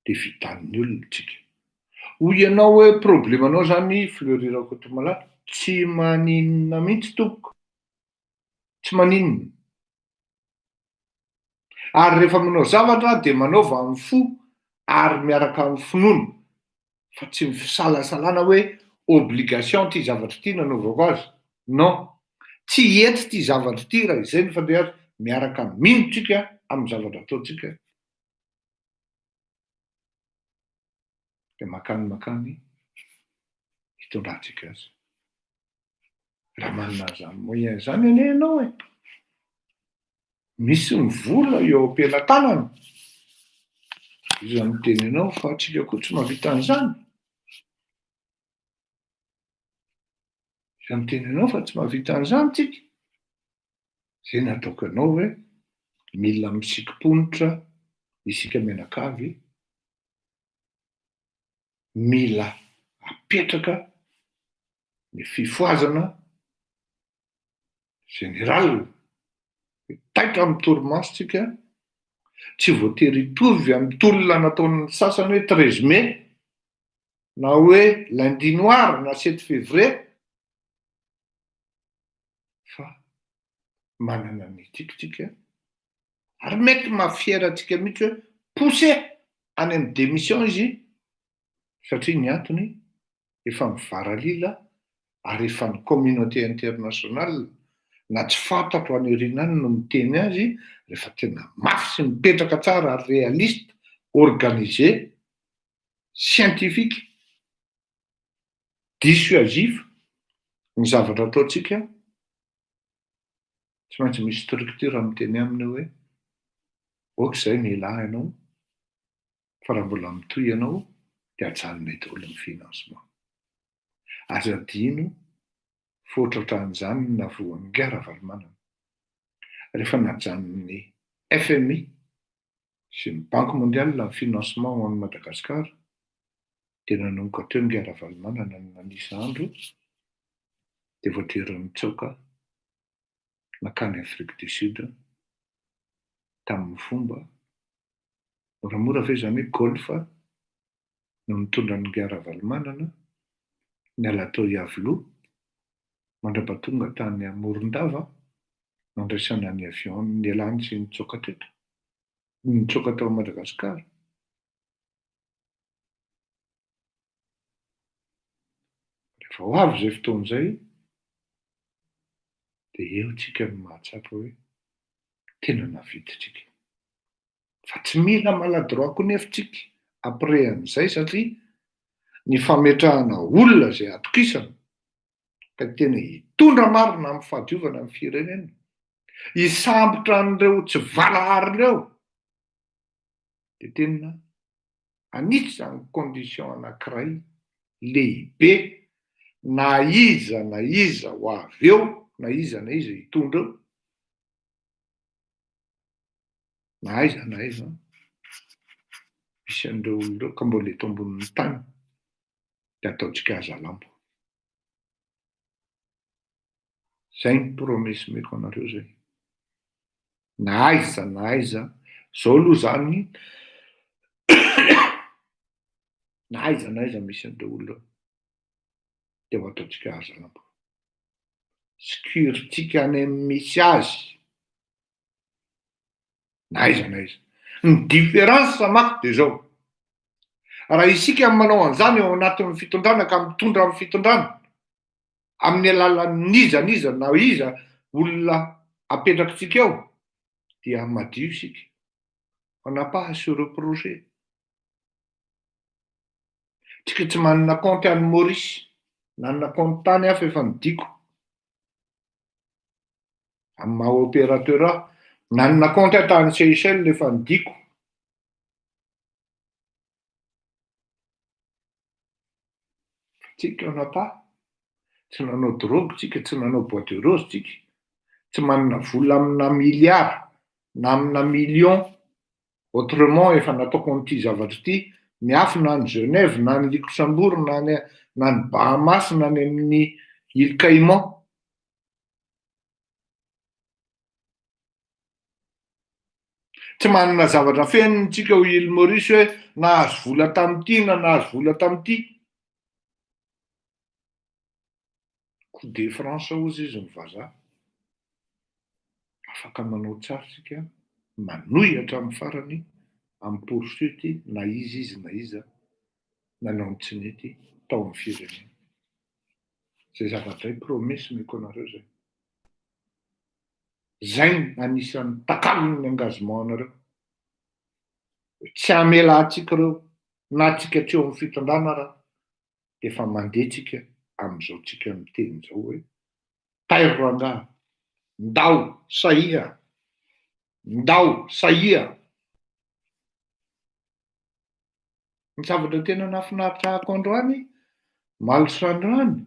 de vitan'ny olona tsika. Hoy ianao hoe problemanao zany Fleury Rakotomalala, tsy maninona mihitsy tompoko. Tsy maninona. Ary rehefa manao zavatra de manaova amin'ny fo ary miaraka amin'ny finoana. Fa tsy misalasalana hoe obligation ty zavatra ty nanaovako azy. Non. Tsy eto ty zavatra ty raha izay ny fandehana miaraka mino tsika amin'ny zavatra ataontsika. De makany hitondratsika azy. Raha manana zany moyen zany anie ianao e. Misy ny vola eo am-pelantanana. Izy miteny ianao fa atsika koa tsy mahavita an'izany. Izy miteny ianao fa tsy mahavita an'izany tsika. Zay nataoko ianao hoe mila misikim-ponitra isika menakavy. Mila apetraka ny fifoazana général. Taitra amin'ny torimasitsika, tsy voatery hitovy amin'ny tolona nataon'ny sasany hoe 13 mai, na hoe lundi noir na 7 février, fa manana ny tsika. Ary mety mahafiera antsika mihitsy hoe poussé any amin'ny démission izy, satria ny antony efa mivara lila ary efa ny communauté internationale na tsy fantatro any aoriana any no miteny azy rehefa tena mafy sy mipetraka tsara ary réaliste, organisé sientifika disuasif ny zavatra ataotsika tsy maintsy misy structure amiteny aminy hoe ok'izay mialahy ianao fa raha mbola mitohy ianao de ajanona daholo ny financement aza dino fotrotran'izany ny navoan'ny gara valimanana rehefa najanony FMI sy ny banque mondiale ny financement ho an'ny Madagasikara dia nanomboka teo ny gara valimanana ny nanisa andro dia voatery nitsoaka nakany Afrique du Sud tamin'ny fomba moramora ve izany hoe golfa no nitondra ny gara valimanana niala tao Iavoloha mandrapatonga tany Morondava nandraisana ny avion nialany sy nitsoaka teto nitsoaka tao Madagasikara. Rehefa ho avy izay fotoan'izay dia eo tsika no mahatsapa hoe tena naviditsika. Fa tsy mila maladroit koa nefa tsika après an'izay satria ny fametrahana olona izay atokisana ka tena hitondra marina amin'ny fahadiovana amin'ny firenena, hisambotra an'ireo tsy valahary ireo dia tena anisany condition anankiray lehibe na iza ho avy eo na iza hitondra eo na aiza misy an'ireo olon'ireo ka mbola eto ambonin'ny tany dia ataotsika aza lampo. Zay ny promesy meko anareo zay. Na aiza zao aloha zany na aiza misy an'ireo olona dia ho ataotsika aza lampo. Securintsika any amin'ny misy azy na aiza. Ny différence manko dia zao. Raha isika manao an'izany ao anatin'ny fitondrana ka mitondra amin'ny fitondrana amin'ny alalan'ny iza na iza olona apetrakitsika eo dia madio isika. Manapaha sur le projet. Tsika tsy manana compte any Maurice, nanana compte tany hafa efa nidiko. Amin'ny maha opérateur nanana compte tany Seychelles efa nidiko. Tsika manapaha. Tsy nanao drogue tsika, tsy nanao boîte de rose tsika, tsy manana vola amina miliara na amina million. Autrement efa nataoko an'ity zavatra ity miafina any Genève na ny Luxembourg na ny Bahamas na ny amin'ny Île Caïman. Tsy manana zavatra fenontsika ho Île Maurice hoe nahazo vola tamin'ity na nahazo vola tamin'ity. Coup de France ozy izy ny vazaha. Afaka manao tsara sika manohitra amin'ny farany amin'ny poursuite na iza nanao ny tsy nety tao amin'ny firenena. Zay zavatra promesy meko anareo zay. Zay anisan'ny takalon'ny engagement anareo. Tsy hamela antsika ireo na tsika tsy eo amin'ny fitondrana raha efa mandeha tsika amin'izao tsika miteny izao hoe Tairo rangahy, ndao saia. Ny zavatra tena nahafinaritra ahako androany malotra androany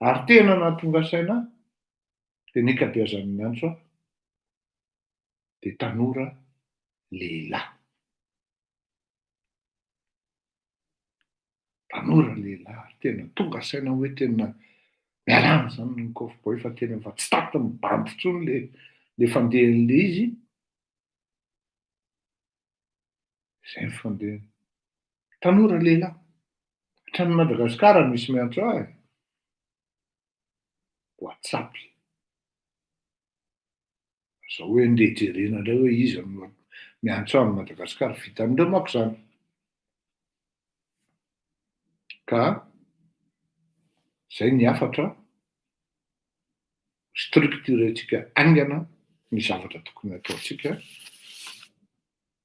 ary tena nahatonga saina dia ny ankabeazan'ny antso dia tanora lehilahy. Tanora lehilahy ary tena tonga saina hoe tena mialana zany ny cowboy fa tena efa tsy tato mibandy intsony le fandehan'le izy. Zay ny fandehany. Tanora lehilahy. Hatrany Madagasikara misy miantso ahy. WhatsApp. Zao hoe ndeha jerena indray hoe iza no miantso ahy amin'ny Madagasikara vitan'ireo manko zany. Ka zay ny hafatra structuretsika aingana ny zavatra tokony ataotsika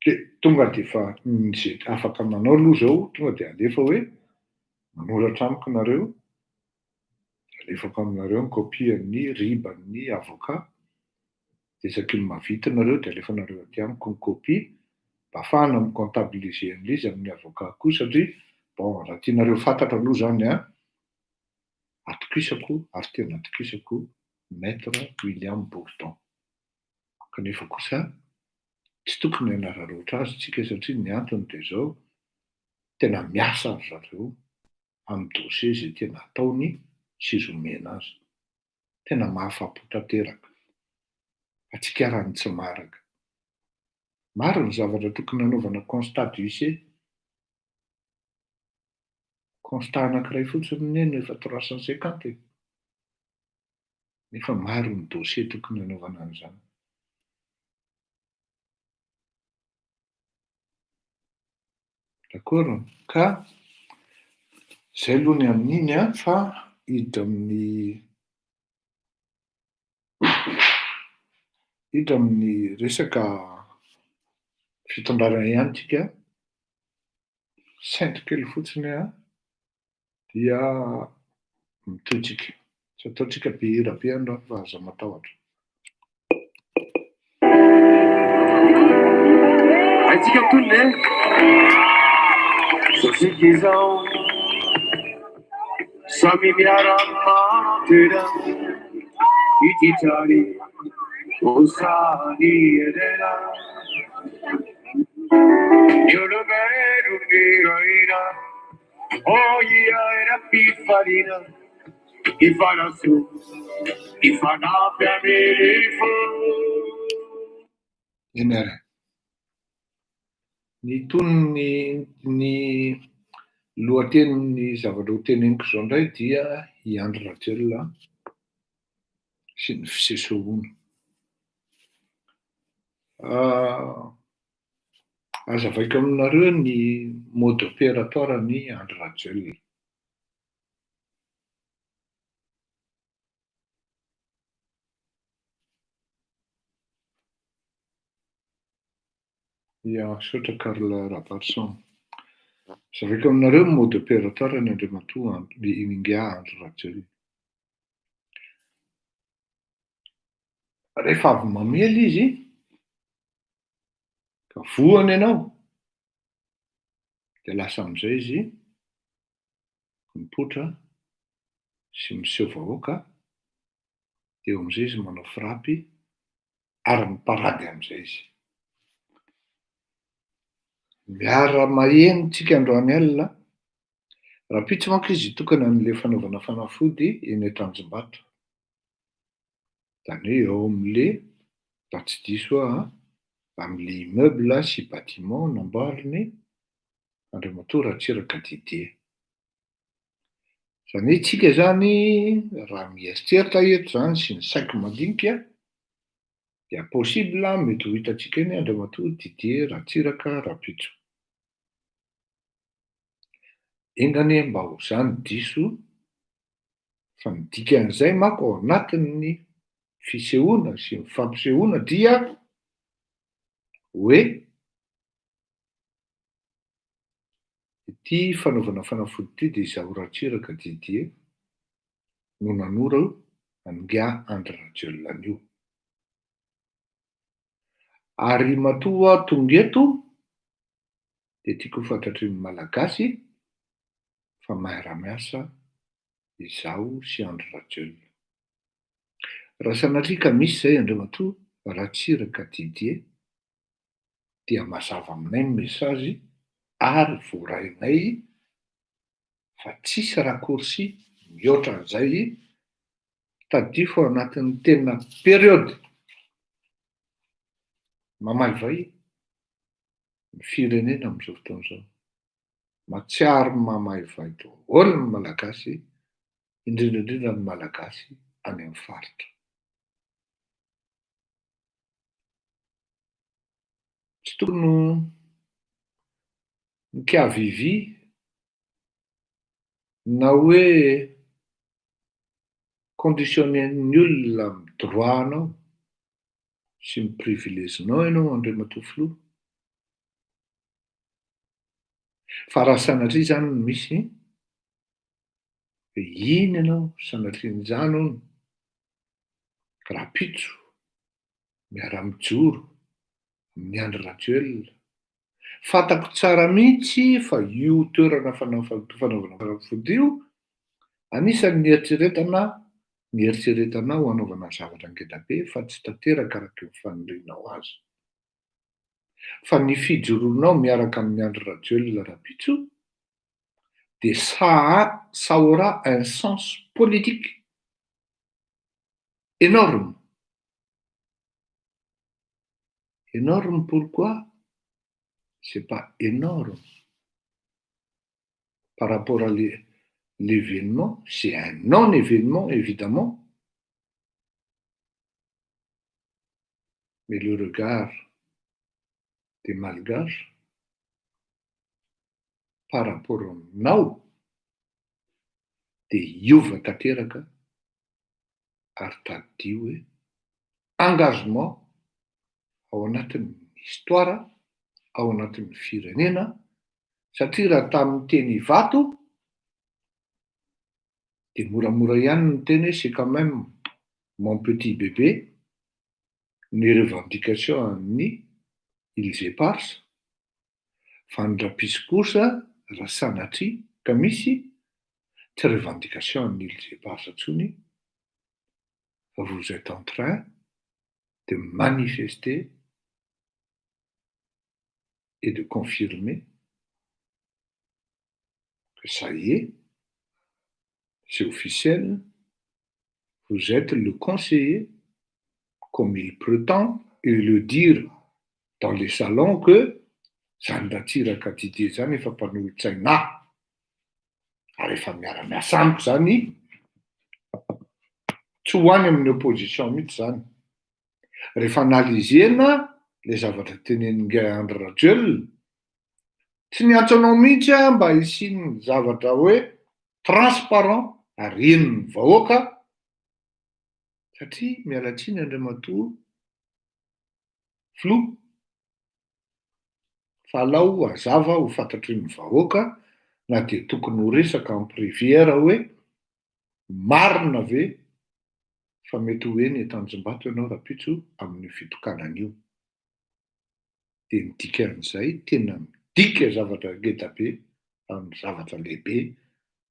De tonga de efa zay afaka manao aloha zao, tonga de alefa hoe manoratra amiko nareo, alefako aminareo ny copie ny riban'ny avocat, de saky ny mahavita nareo de alefanareo aty amiko ny copie mba ahafahana mi-comptabiliser an'le izy amin'ny avocat koa satria bon raha tianareo fantatra aloha zany a, atokisako ary tena atokisako Maître William Bourdon. Kanefa kosa tsy tokony hanararoatra azy tsika satria ny antony de zao tena miasa ry zareo amin'ny dossier zay tena ataony sy izomena azy. Tena mahafapo tanteraka fa tsy karahany tsy maraka. Maro ny zavatra tokony hanaovana constat d'huissier. Constat anankiray fotsiny neny efa 350 nefa maro ny dossier tokony hanaovana an'izany. D'accord? Ka zay aloha ny amin'iny a fa hiditra amin'ny resaka fitondrana ihany tsika, sainto kely fotsiny a dia mitohitsika. Tsy ataotsika be hira be androany fa aza matahotra. Aitsika mitonona e sasika izao samy miara-manatera ititrany osany edera ny olombelo miraina ia era-pifaliana ifanaso ifanampy amin'ny fo. Eny ary. Ny tonony ny lohatenin'ny zavatra ho teneniko zao indray dia i Andry Rajoelina sy ny fisesoana. Azavaiko aminareo ny mode opératoire-ny Andry Rajoelina. Ja, saotra Karl Raparson. Azavaiko aminareo ny mode opératoire-ny Andriamatoa Inga Andry Rajoelina. Rehefa avy mamely izy ka voany ianao de lasa am'izay izy mipoitra sy miseho vahoaka, de eo am'izay izy manao frapy ary miparady am'izay izy. Miara-maheno tsika androany alina, rapitso manko izy tokana an'le fanaovana fanafody eny Tanjombato. Zany hoe eo am'le, raha tsy diso aho am'le immeuble sy bâtiment namboariny Andriamatoa Ratsiraka Didier. Zany hoe tsika zany raha mieritreritra eto zany sy ny saiko mandinika dia possible mety ho hitantsika eny Andriamatoa Didier Ratsiraka Rapitso. Engany mba ho zany diso fa ny dikan'izay manko ao anatin'ny fisehoana sy ny fampisehoana dia hoe ity fanaovana fanafody ity dia izaho Ratsiraka Didier no nanoro Nga Andry Rajoelina io. Ary matoa tonga eto dia tiako ho fantatry ny Malagasy fa miara-miasa izaho sy Andry Rajoelina. Raha sanatria ka misy izay Andriamatoa Ratsiraka Didier dia mazava aminay ny mesazy ary voarainay fa tsisy raccourci mihoatra an'izay tadifo anatin'ny tena periode mamaivay ny firenena amin'izao fotoana izao. Matsiaro mamaivay daholo ny Malagasy, indrindrandrindra ny Malagasy any amin'ny faritra. Tsy tokony mikiavivy na hoe conditionner-ny olona amin'ny droit-nao sy ny privilégienao ianao Andriamatoa filoha Fa raha sanatria zany no misy, de iny ianao sanatrian'izany hono, rapitso, miara-mijoro amin'ny andro ratioelona. Fantako tsara mihitsy fa io toerana fanaovana fanafody io, anisan'ny nieritreretanao hanaovana zavatra ngeda be fa tsy tanteraka araka ny fanirianao azy. Fa ny fijoroanao miaraka amin'ny andro ratioelona rapitso, de ça aura un sens politique énorme. Énorme pourquoi? C'est pas énorme. Par rapport à l'événement, c'est un non-événement évidemment, mais le regard des Malgaches par rapport aminao de hiova tanteraka ary tadidio hoe engagement ao anatin'ny histoire, ao anatin'ny firenena, satria raha tamin'ny teny vato de moramora ihany ny teny hoe c'est quand même mon petit bébé, ny revendication amin'ny ils éparses, fa ny rapisy kosa raha sanatria ka misy tsy revendication amin'ny ils éparses intsony, fa vous êtes en train de manifester et de confirmer que ça y est, c'est officiel, vous êtes le conseiller, comme il prétend, et le dire dans les salons que zany raha tiraka Didier zany efa mpanolotsaina ary efa miara-miasa amiko zany, tsy hoany amin'ny opposition mihitsy zany. Rehefa analyzena le zavatra tenenin'nge Andry Rajoelina, tsy niantso anao mihitsy mba hisiany zavatra hoe transparent ary henon'ny vahoaka, satria mialatsiny Andriamatoa flou, fa alao hazava ho fantatry ny vahoaka na de tokony ho resaka en prévière hoe marina ve fa mety hoe ny Tanjombato ianao rapitso amin'ny fitokanan'io. De ny dikan'izay tena midika zavatra ngeda be amin'ny zavatra lehibe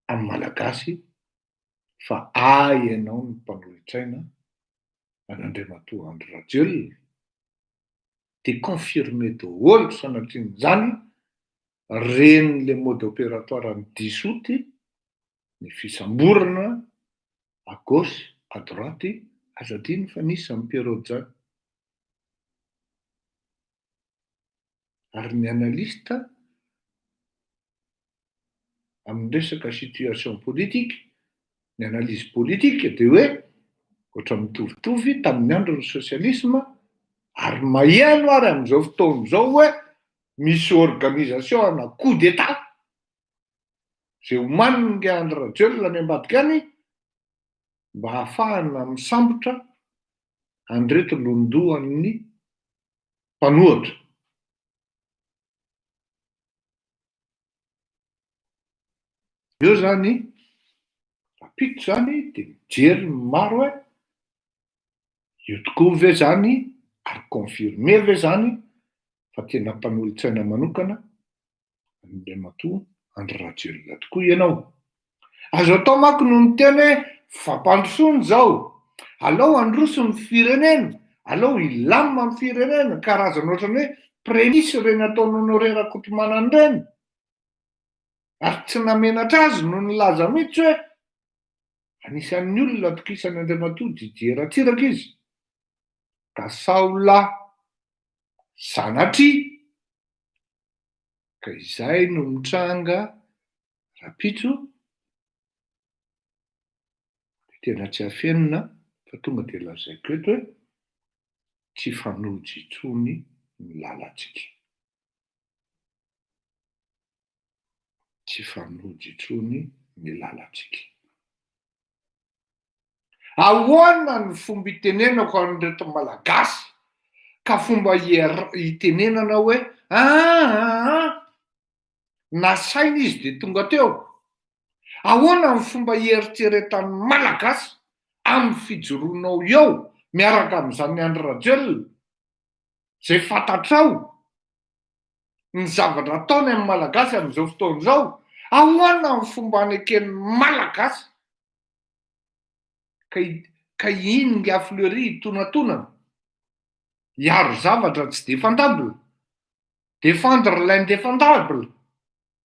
amin'ny malagasy fa ianao ny mpanolotsaina an'Andriamatoa Andry Rajoelina, de confirmer daholo sanatrian'izany reny le mode opératoire ny disoty, ny fisamborana à gauche, à droite, aza adiny fa nisy amin'ny période zany. Ary ny analyste amin'ny resaka situation politique, ny analyse politique de hoe ohatra mitovitovy tamin'ny andron'ny socialisme, ary maheno ary amin'izao fotoana izao hoe misy organisation ana coup d'état zay homanin'nge Andry Rajoelina any ambadika any mba ahafahana misambotra andreto londohan'ny mpanohatra. Eo zany rapitso zany de mijery maro hoe io tokoa ve zany ary confirme ve zany fa tena mpanolotsaina manokana Andriamatoa Andry Rajoelina tokoa ianao. Azo atao manko no ny teny hoe fampandrosoany zao, alao androso ny firenena, alao ilamina ny firenena, karazana ohatrany hoe prémisse reny ataon'ny Honoré Rakotomanana reny, ary tsy namenatra azy no nilaza mihitsy hoe anisan'ny olona atokisan'ny Andriamatoa Didier Ratsiraka izy, ka saola sanatria ka izay no mitranga rapitso, tena tsy hafenina fa tonga de lazaiko eto hoe tsy fanojo intsony ny lalantsika. Tsy fanojo intsony ny lalantsika. Ahoana ny fomba itenenako an'ireto malagasy ka fomba itenenana hoe nasaina izy de tonga teo. Ahoana ny fomba ieritreretan'ny malagasy amin'ny fijoroanao eo miaraka amin'izany Andry Rajoelina zay fantatrao ny zavatra ataony amin'ny malagasy amin'izao fotoana izao. Ahoana ny fomba haneken'ny malagasy ka iny Nga Fleury hitonantonana hiaro zavatra tsy défendable, défendre l'indéfendable,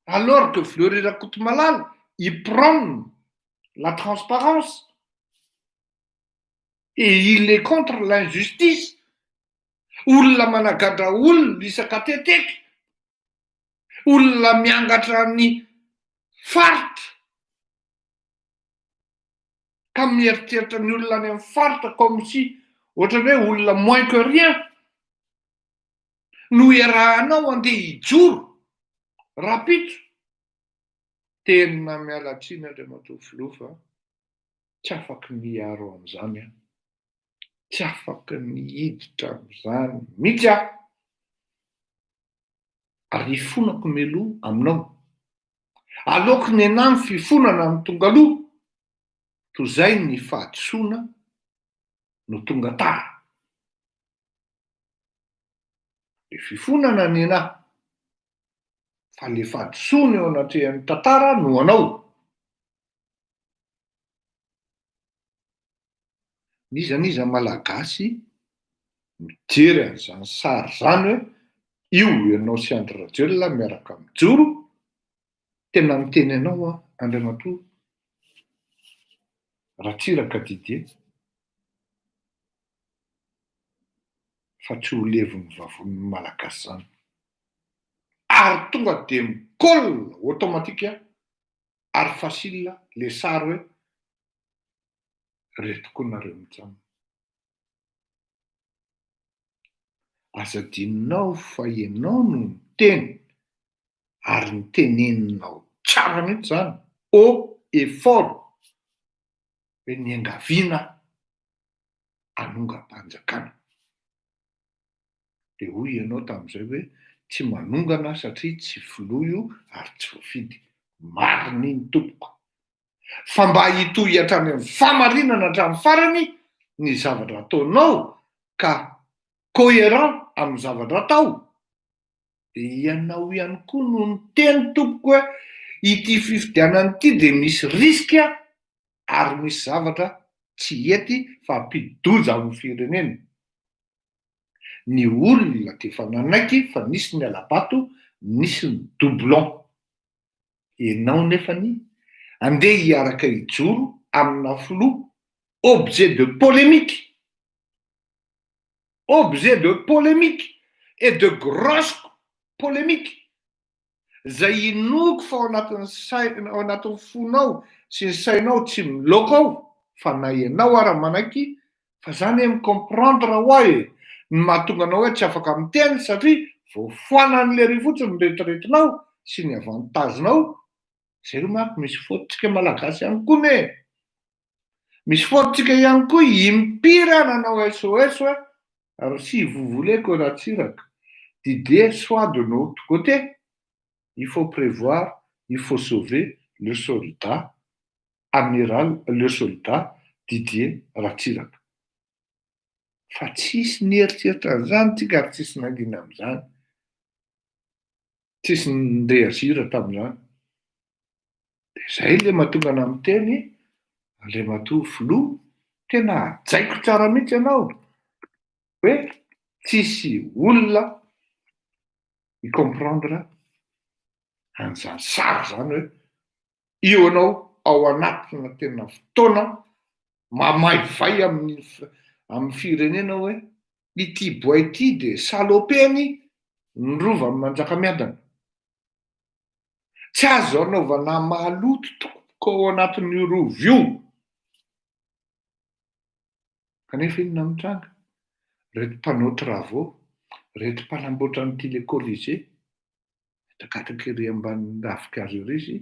alors que Fleury Rakotmalala il prône la transparence et il est contre l'injustice. Olona managadra olona isakateteka, olona miangatra ny faritra ka mieritreritra ny olona any amin'ny faritra comme si ohatrany hoe olona moins que rien no iarahanao andeha hijoro rapitro. Tena mialatsiny Andriamatoa filoha fa tsy afaky miaro amin'izany aho, tsy afaky mihiditra amin'izany mihitsy aho. Ary fonako mialoha aminao, aleoko ny anahy ny fifonana amin'ny tonga aloha toy izay ny fahadisoana no tonga tara. Le fifonana ny anahy fa le fahadisoana eo anatrehan'ny tantara no anao. Nizaniza malagasy mijery an'izany sary zany hoe io ianao sy Andry Rajoelina miaraka mijoro, tena miteny anao Andriamatoa Ratsiraka Didier fa tsy ho levon'ny vavon'ny malagasy zany. Ary tonga de mikolle automatika ary facile le sary hoe retiko nareo mijanona. Aza dininao fa ianao no miteny ary niteneninao tsara mihitsy zany haut et fort hoe niangaviana hanonga-panjakana. De hoy ianao tamin'izay hoe tsy manongana satria tsy filoha io ary tsy voafidy. Marina iny tompoko. Fa mba hitohy hatrany amin'ny famarinana hatramin'ny farany ny zavatra ataonao ka cohérent amin'ny zavatra atao, de ianao ihany koa no niteny tompoko hoe ity fifidianana ity de misy riska ary misy zavatra tsy hety fa ampidi-doza amin'ny firenena. Ny olona de efa nanaiky fa nisy ny alabato, nisy ny doublon. Ianao nefany andeha hiaraka hijoro amina filoha objet de polémique. Objet de polémique et de grosse polémique. Zay inoko fa ao anatin'ny fonao sy ny sainao tsy miloko ao fa na ianao ara manaiky fa zany hoe micomprendre hoe ny mahatonga anao hoe tsy afaka miteny satria voafoanan'le ry fotsiny ny retiretinao sy ny avantagenao. Zay ro manko misy fototsika malagasy ihany koa ne. Misy fototsika ihany koa impira nanao SOS hoe alors si vous voulez que Ratsiraka Didier soit de notre côté, il faut prévoir, il faut sauver le soldat amiral, le soldat Didier Ratsiraka. Fa tsisy nieritreritra an'izany tsika ary tsisy nangina amin'izany. Tsisy nireagir tamin'izany. De zay le mahatonga ana miteny Andriamatoa filoha tena jaiko tsara mihitsy ianao hoe tsisy olona micomprendre an'izany sary zany hoe io anao ao anatina tena fotoana mamaivay amin'ny firenena hoe ity boay ity de salopeny ny rovan'ny Manjakamiadana. Tsy azo anaovana maloto tokoa ao anatin'io rova io. Kanefa inona mitranga? Reto mpanao travaux, reto mpanamboatra ny télé-corrigé, takataka ery ambanin'ny ravikazy ery izy,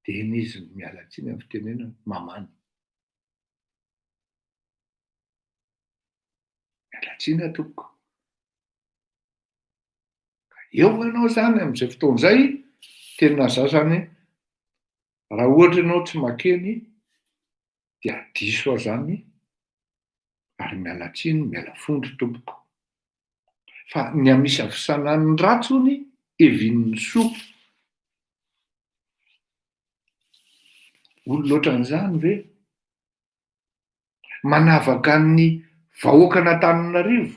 de izy miala tsiny amin'ny fitenenana mamany. Miala tsiny tompoko. Eo ianao zany amin'izay fotoana izay tena za zany raha ohatra ianao tsy makeny dia diso aho zany ary miala tsiny miala fondry tompoko fa ny amisy avisanan'ny ratsony evin'ny soa olo loatran'izany ve manavaka ny vahoaka n'Antananarivo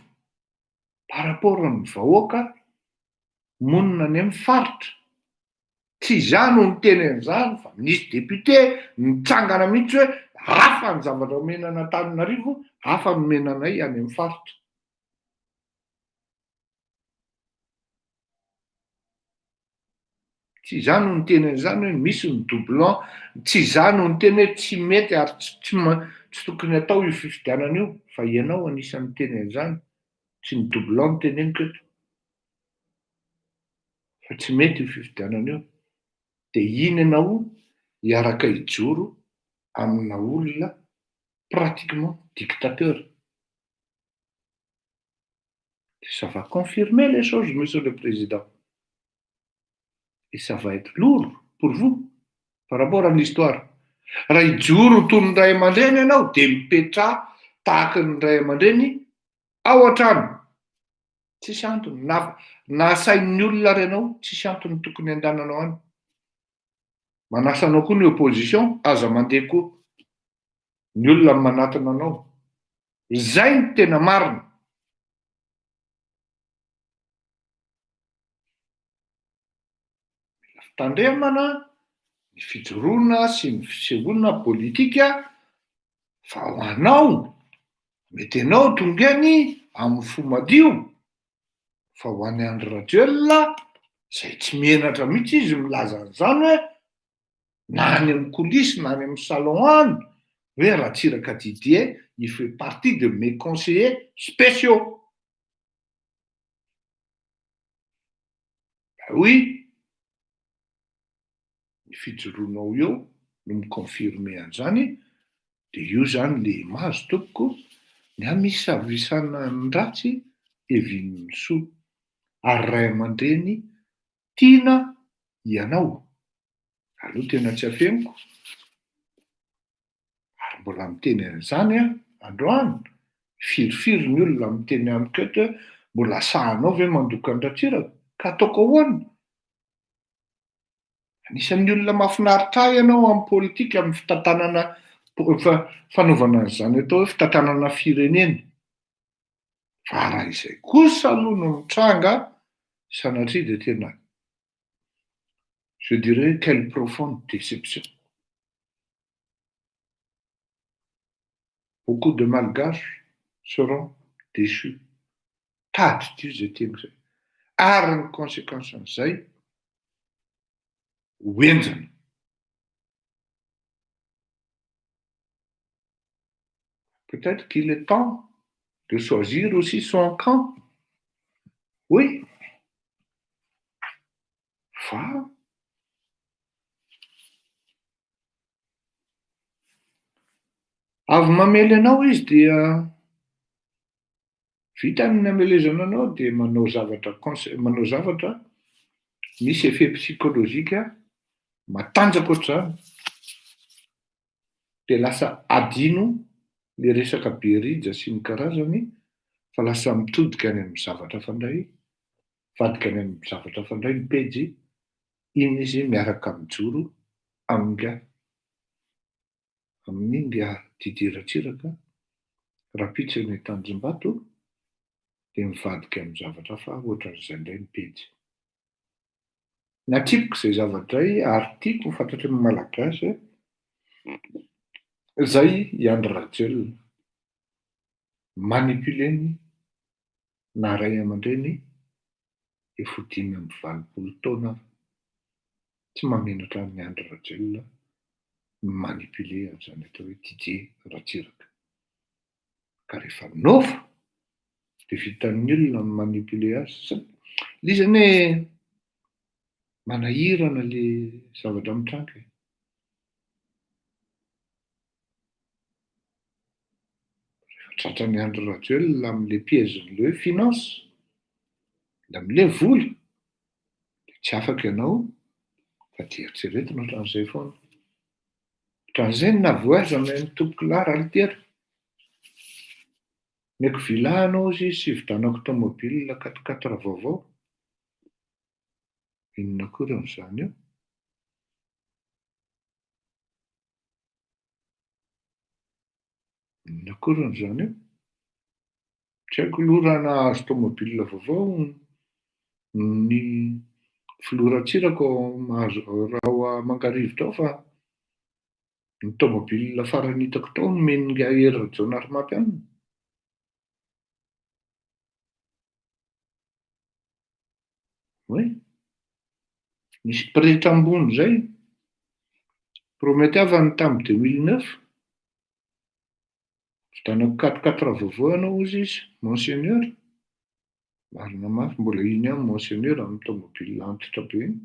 par rapport amin'ny vahoaka monina any amin'ny faritra. Tsy izany no niteny an'izany fa nisy député nitsangana mihitsy hoe hafa ny zavatra omena an'Antananarivo, hafa ny menanay any amin'ny faritra. Tsy izany no niteny an'izany hoe misy ny doublon, tsy izany no niteny hoe tsy mety ary tsy tokony atao io fifidianana io, fa ianao anisan'ny teny an'izany, tsy ny doublon teneniko eto. Fa tsy mety io fifidianana io. De iny ianao hiaraka hijoro amina olona pratiquement dictateur. Ça va confirmer les choses, monsieur le président. Et ça va être lourd pour vous par rapport à l'histoire. Raha hijoro toy ny ray aman-dreny ianao de mipetraha tahaka ny ray aman-dreny ao an-trano. Tsisy antony. Na sain'ny olona renao, tsisy antony tokony andananao any. Manasa anao koa ny opposition, aza mandeha koa. Ny olona manatona anao. Zay ny tena marina. Mila fitandremana, ny fijoroana sy ny fisehoana politika fa ho anao, mety ianao tongany amin'ny fo madio, fa ho an'ny Andry Rajoelina, zay tsy mienatra mihitsy izy milaza an'izany hoe na any amin'ny coulisse na any amin'ny salon any, hoe Ratsiraka Didier, il fait partie de mes conseillers spéciaux. Ben oui, ny fijoroanao eo no miconfirme an'izany, de io zany le image tompoko ny amisavisana ny ratsy evin'ny soa. Ary ray aman-dreny tiana ianao. Aloha tena tsy afeniko. Ary mbola miteny an'izany androany, firifiry ny olona miteny amiko eto hoe mbola sahanao ve mandoka ny Ratsiraka? Ka ataoko ahoana? Anisan'ny olona mahafinaritra ahy ianao amin'ny politika, amin'ny fitantanana fanaovana an'izany atao hoe fitantanana firenena. Fa raha izay kosa aloha no mitranga, sanatria de tena, je dirais quelle profonde déception. Beaucoup de malgaches seront déchus. Tady ity zay tiako zay. Ary ny conséquence an'izay, hoenjana. Peut-être qu'il est temps de choisir aussi son camp. Oui. Fa avy mamely anao izy dia vita ny amelezana anao de manao zavatra misy effet psychologique matanjaka ohatr'izany. De lasa adino le resaka berija sy ny karazany fa lasa mitodika any amin'ny zavatra fandray, vadika any amin'ny zavatra fandray ny pejy, iny izy miaraka mijoro amin'ny Didier Ratsiraka, rapitsany Tanjombato, de mivadika amin'ny zavatra fa ohatran'izay indray ny pejy. Natsipiko zay zavatra ary tiako ho fantatry ny malagasy zay i Andry Rajoelina manipuleny na ray aman-dreny efa 5-valopolo taona tsy mamenatra ny Andry Rajoelina manipulé an'izany atao hoe Didier Ratsiraka. Ka rehefa nova de vitan'ny olona manipulé azy. Lizany hoe manahirana le zavatra mitranga. Rehefa tratran'ny Andry Rajoelina amin'le piège-n'le hoe finance, amin'le vola, de tsy afaka ianao Fa tieritreretina ohatran'izay foana. Ohatran'izay na voaizana ny tompoko lara litera. Meko vilahanao izy sy vidanako tômôbilina 4x4 vaovao. Inona koa amin'izany eo? Inona koa amin'izany eo? Tsy haiko aloha raha nahazo tômôbilina vaovao ny filoran-tsirako mahazo raha ho mangarivotra ao fa ny tômôbilina farany hitako tao no menga heriny Jaonary mampianina. Hoe nisy piratra ambony izay prometiavany tamin'ny 2009 vidanako 4x4 vaovao ianao ozy izy monseigneur. Marina mafy mbola iny ihany monseigneur amin'ny tômôbilina antitra be iny.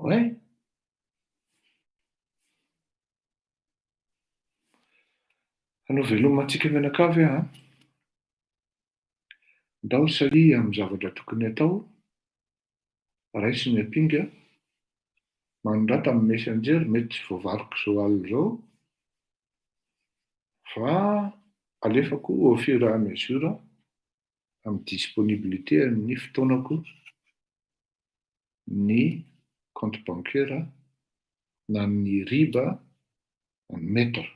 Hoe hanao velomantsika mianakavy aho. Ndao salia amin'ny zavatra tokony atao. Raisy ny ampinga. Manondrata amin'ny messenger mety tsy voavariko izao alina izao. Fa alefako au fur et à mesure amin'ny disponibilité ny fotoanako ny compte bancaire na ny riba ny metra.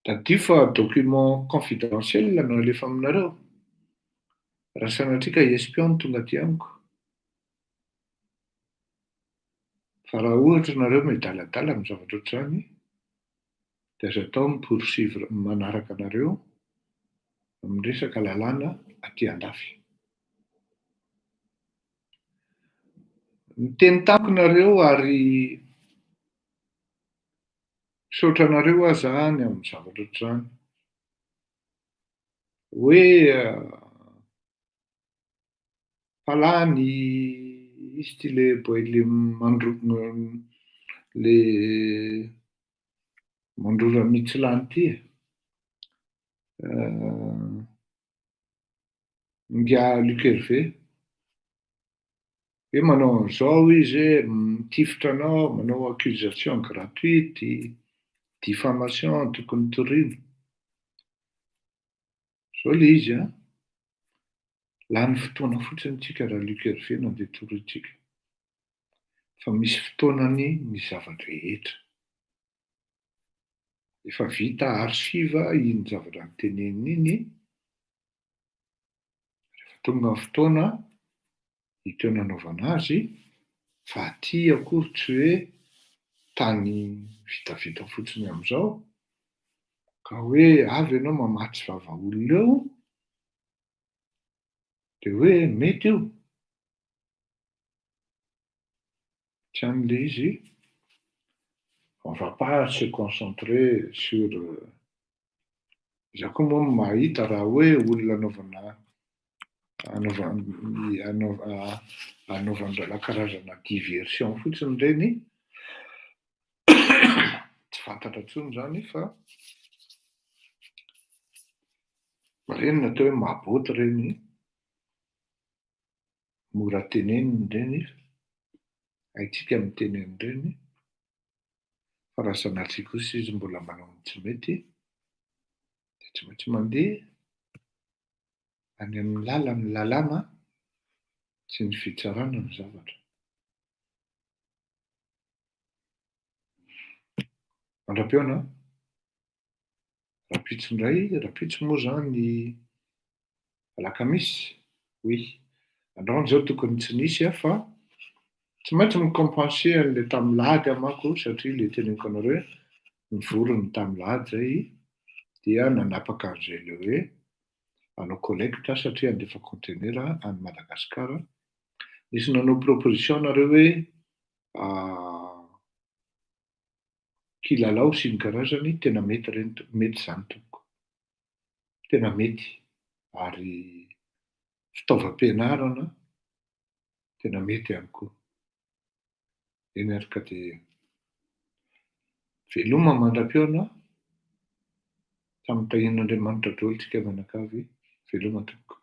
Tadio fa document confidentiel no alefa aminareo. Raha sanatrika espion tonga aty amiko. Fa raha ohatra nareo midaladala amin'ny zavatra ohatr'izany, dia azo atao mi-poursuivre manaraka anareo amin'ny resaka lalàna aty andafy. Miteny tamiko nareo ary misaotra anareo aho zany amin'ny zavatra ohatr'izany. Hoe palany izy ty le mandrora mitsilany ty. Ngia Luc Hervé. Hoe manao an'izao izy, mitifitra anao, manao accusation gratuite, diffamation tokony toriana. Zao le izy an. Lany fotoana fotsiny tsika raha Luc Hervé nandeha toroitsika. Fa misy fotoanany ny zavatra rehetra. Efa vita archive iny zavatra notenenina iny. Rehefa tonga ny fotoana hita nanaovana azy, fa aty akory tsy hoe tany vitavita fotsiny amin'izao ka hoe avy ianao mamatsy vava-olona eo dia hoe mety io. Tsy an'le izy. On va pas se concentrer sur izaho koa moa mahita raha hoe olona anaovana karazana diversion fotsiny ireny. Tsy fantatra intsony izany fa ireny natao hoe mahaboty ireny, mora tenenina ireny, haitsika mitenena ireny. Fa raha sanatriaka kosa izy mbola manao ny tsy mety, dia tsy maintsy mandeha any amin'ny lalany lalàna sy ny fitsarana ny zavatra. Mandram-peona, rapitso indray, rapitso moa zany alakamisy. Oui, androany izao tokony tsy nisy fa tsy maintsy micompenser an'ilay tamin'ny lahady manko satria ilay teneniko anareo ny vorony tamin'ny lahady izay dia nanapaka an'izay le hoe hanao collecte satria andefa conteneur any Madagasikara. Nisy nanao proposition nareo hoe kilalao sy ny karazany, tena mety ireny, mety izany tompoko. Tena mety ary fitaovam-pianarana tena mety ihany koa. Eny ary ka dia veloma mandram-peona tamin'ny tahin'Andriamanitra daholo tsika mianakavy veloma tompoko.